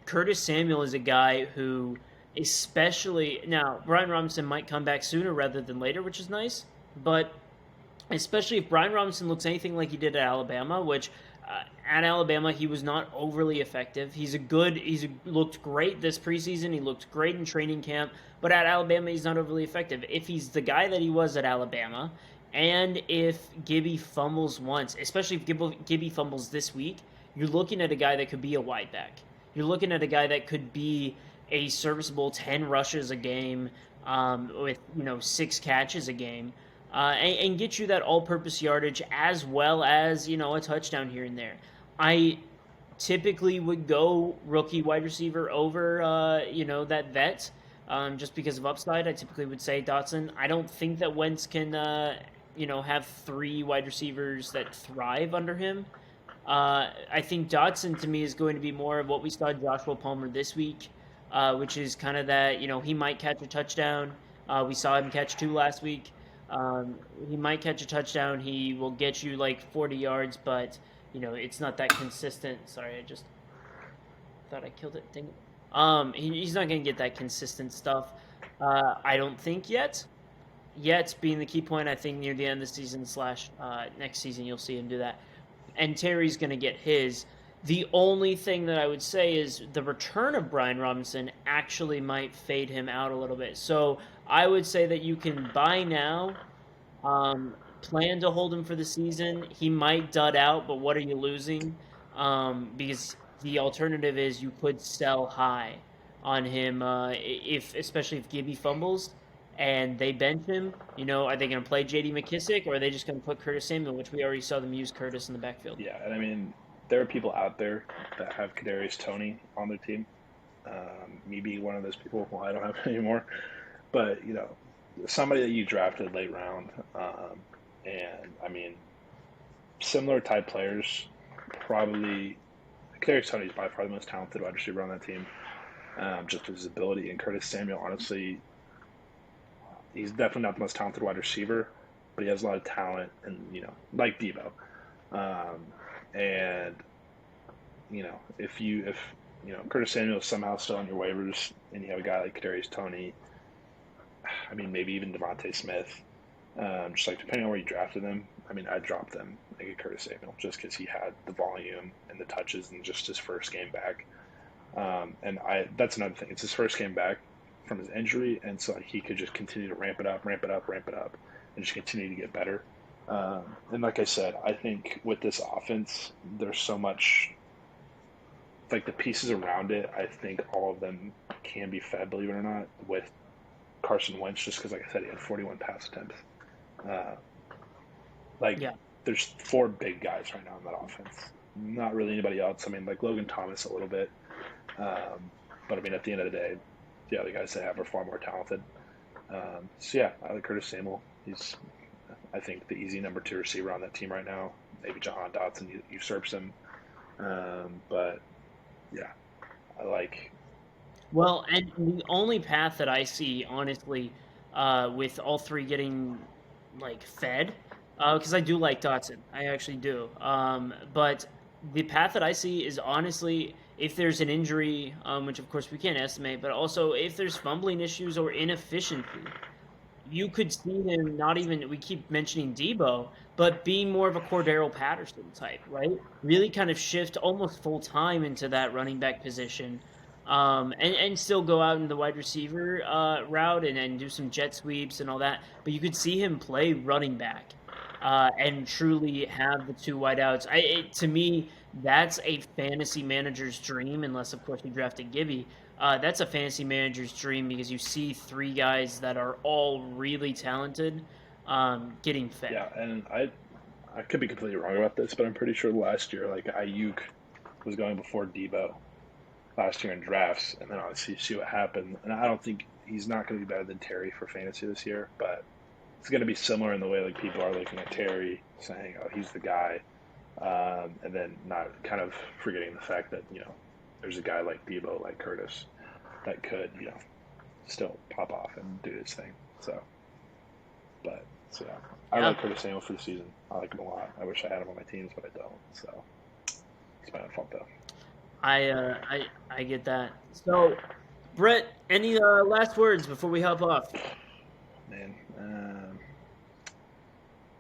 Curtis Samuel is a guy who, especially now, Brian Robinson might come back sooner rather than later, which is nice. But especially if Brian Robinson looks anything like he did at Alabama, which at Alabama he was not overly effective. He's looked great this preseason. He looked great in training camp, but at Alabama he's not overly effective. If he's the guy that he was at Alabama, and if Gibby fumbles once, especially if Gibby fumbles this week, you're looking at a guy that could be a wide back. You're looking at a guy that could be a serviceable 10 rushes a game with 6 catches a game. And get you that all-purpose yardage as well as, a touchdown here and there. I typically would go rookie wide receiver over, that vet, just because of upside. I typically would say Dotson. I don't think that Wentz can, have 3 wide receivers that thrive under him. I think Dotson, to me, is going to be more of what we saw Joshua Palmer this week, which is kind of that, he might catch a touchdown. We saw him catch 2 last week. He might catch a touchdown. He will get you like 40 yards, but it's not that consistent. Sorry, I just thought I killed it. Dang it. He's not going to get that consistent stuff. I don't think yet. Yet being the key point, I think near the end of the season / next season, you'll see him do that. And Terry's going to get his. The only thing that I would say is the return of Brian Robinson actually might fade him out a little bit. So I would say that you can buy now, plan to hold him for the season. He might dud out, but what are you losing? Because the alternative is you could sell high on him, especially if Gibby fumbles and they bench him. Are they going to play J.D. McKissick, or are they just going to put Curtis Samuel, which we already saw them use Curtis in the backfield? Yeah, and I mean, there are people out there that have Kadarius Toney on their team. Me being one of those people. Well, I don't have it anymore. But, somebody that you drafted late round, and, I mean, similar type players, probably Kadarius Toney is by far the most talented wide receiver on that team, just his ability. And Curtis Samuel, honestly, he's definitely not the most talented wide receiver, but he has a lot of talent, and like Debo. And if Curtis Samuel is somehow still on your waivers, and you have a guy like Kadarius Toney, I mean maybe even Devontae Smith, just like depending on where you drafted them, I mean I'd drop them like a Curtis Samuel just because he had the volume and the touches and just his first game back. And that's another thing. It's his first game back from his injury, and so he could just continue to ramp it up, and just continue to get better. And like I said, I think with this offense, there's so much, like the pieces around it, I think all of them can be fed, believe it or not, with Carson Wentz, just because, like I said, he had 41 pass attempts. There's 4 big guys right now in that offense. Not really anybody else. I mean, like Logan Thomas a little bit. But, I mean, at the end of the day, the guys they have are far more talented. I like Curtis Samuel. He's, I think, the easy number 2 receiver on that team right now. Maybe Jahan Dotson usurps him. But, yeah, I like. Well, and the only path that I see, honestly, with all 3 getting, fed, because I do like Dotson. I actually do. But the path that I see is, honestly, if there's an injury, which of course we can't estimate, but also if there's fumbling issues or inefficiency, you could see him not even, we keep mentioning Debo, but being more of a Cordero Patterson type, right? Really kind of shift almost full time into that running back position, and still go out in the wide receiver route and do some jet sweeps and all that. But you could see him play running back and truly have the 2 wideouts. To me, that's a fantasy manager's dream, unless, of course, you drafted Gibby. That's a fantasy manager's dream because you see 3 guys that are all really talented getting fed. Yeah, and I could be completely wrong about this, but I'm pretty sure last year, like, Ayuk was going before Debo last year in drafts, and then obviously see what happened. And I don't think he's not going to be better than Terry for fantasy this year, but it's going to be similar in the way like people are looking at Terry, saying, "Oh, he's the guy," and then not kind of forgetting the fact that there's a guy like Debo, like Curtis, that could still pop off and do his thing. I like Curtis Samuel for the season. I like him a lot. I wish I had him on my teams, but I don't. So it's my own fault though. I get that. So, Brett, any last words before we hop off? Man,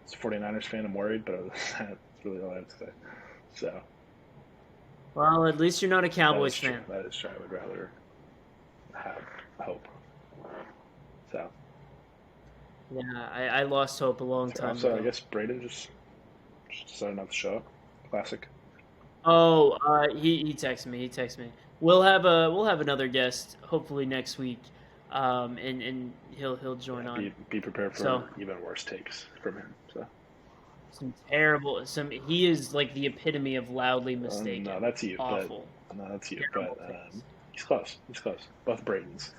as a 49ers fan, I'm worried, but that's really all I have to say. So. Well, at least you're not a Cowboys fan. That is true. I would rather have hope. So. Yeah, I lost hope a long time ago. So I guess Brayden just decided not to show up. Classic. Oh, he texted me. We'll have another guest hopefully next week, and he'll join on. Be prepared for even worse takes from him. So. He is like the epitome of loudly mistaken. No, that's you. Awful. That's you. But he's close. Both Braydens.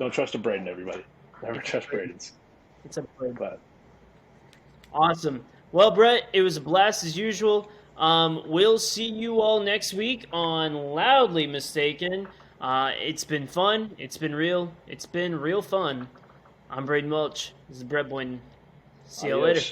Don't trust a Brayden, everybody. Never trust Braydens. It's a Brayden. But awesome. Well, Brett, it was a blast as usual. We'll see you all next week on Loudly Mistaken. It's been fun. It's been real. It's been real fun. I'm Brayden Welch. This is Brett Boynton. See you later.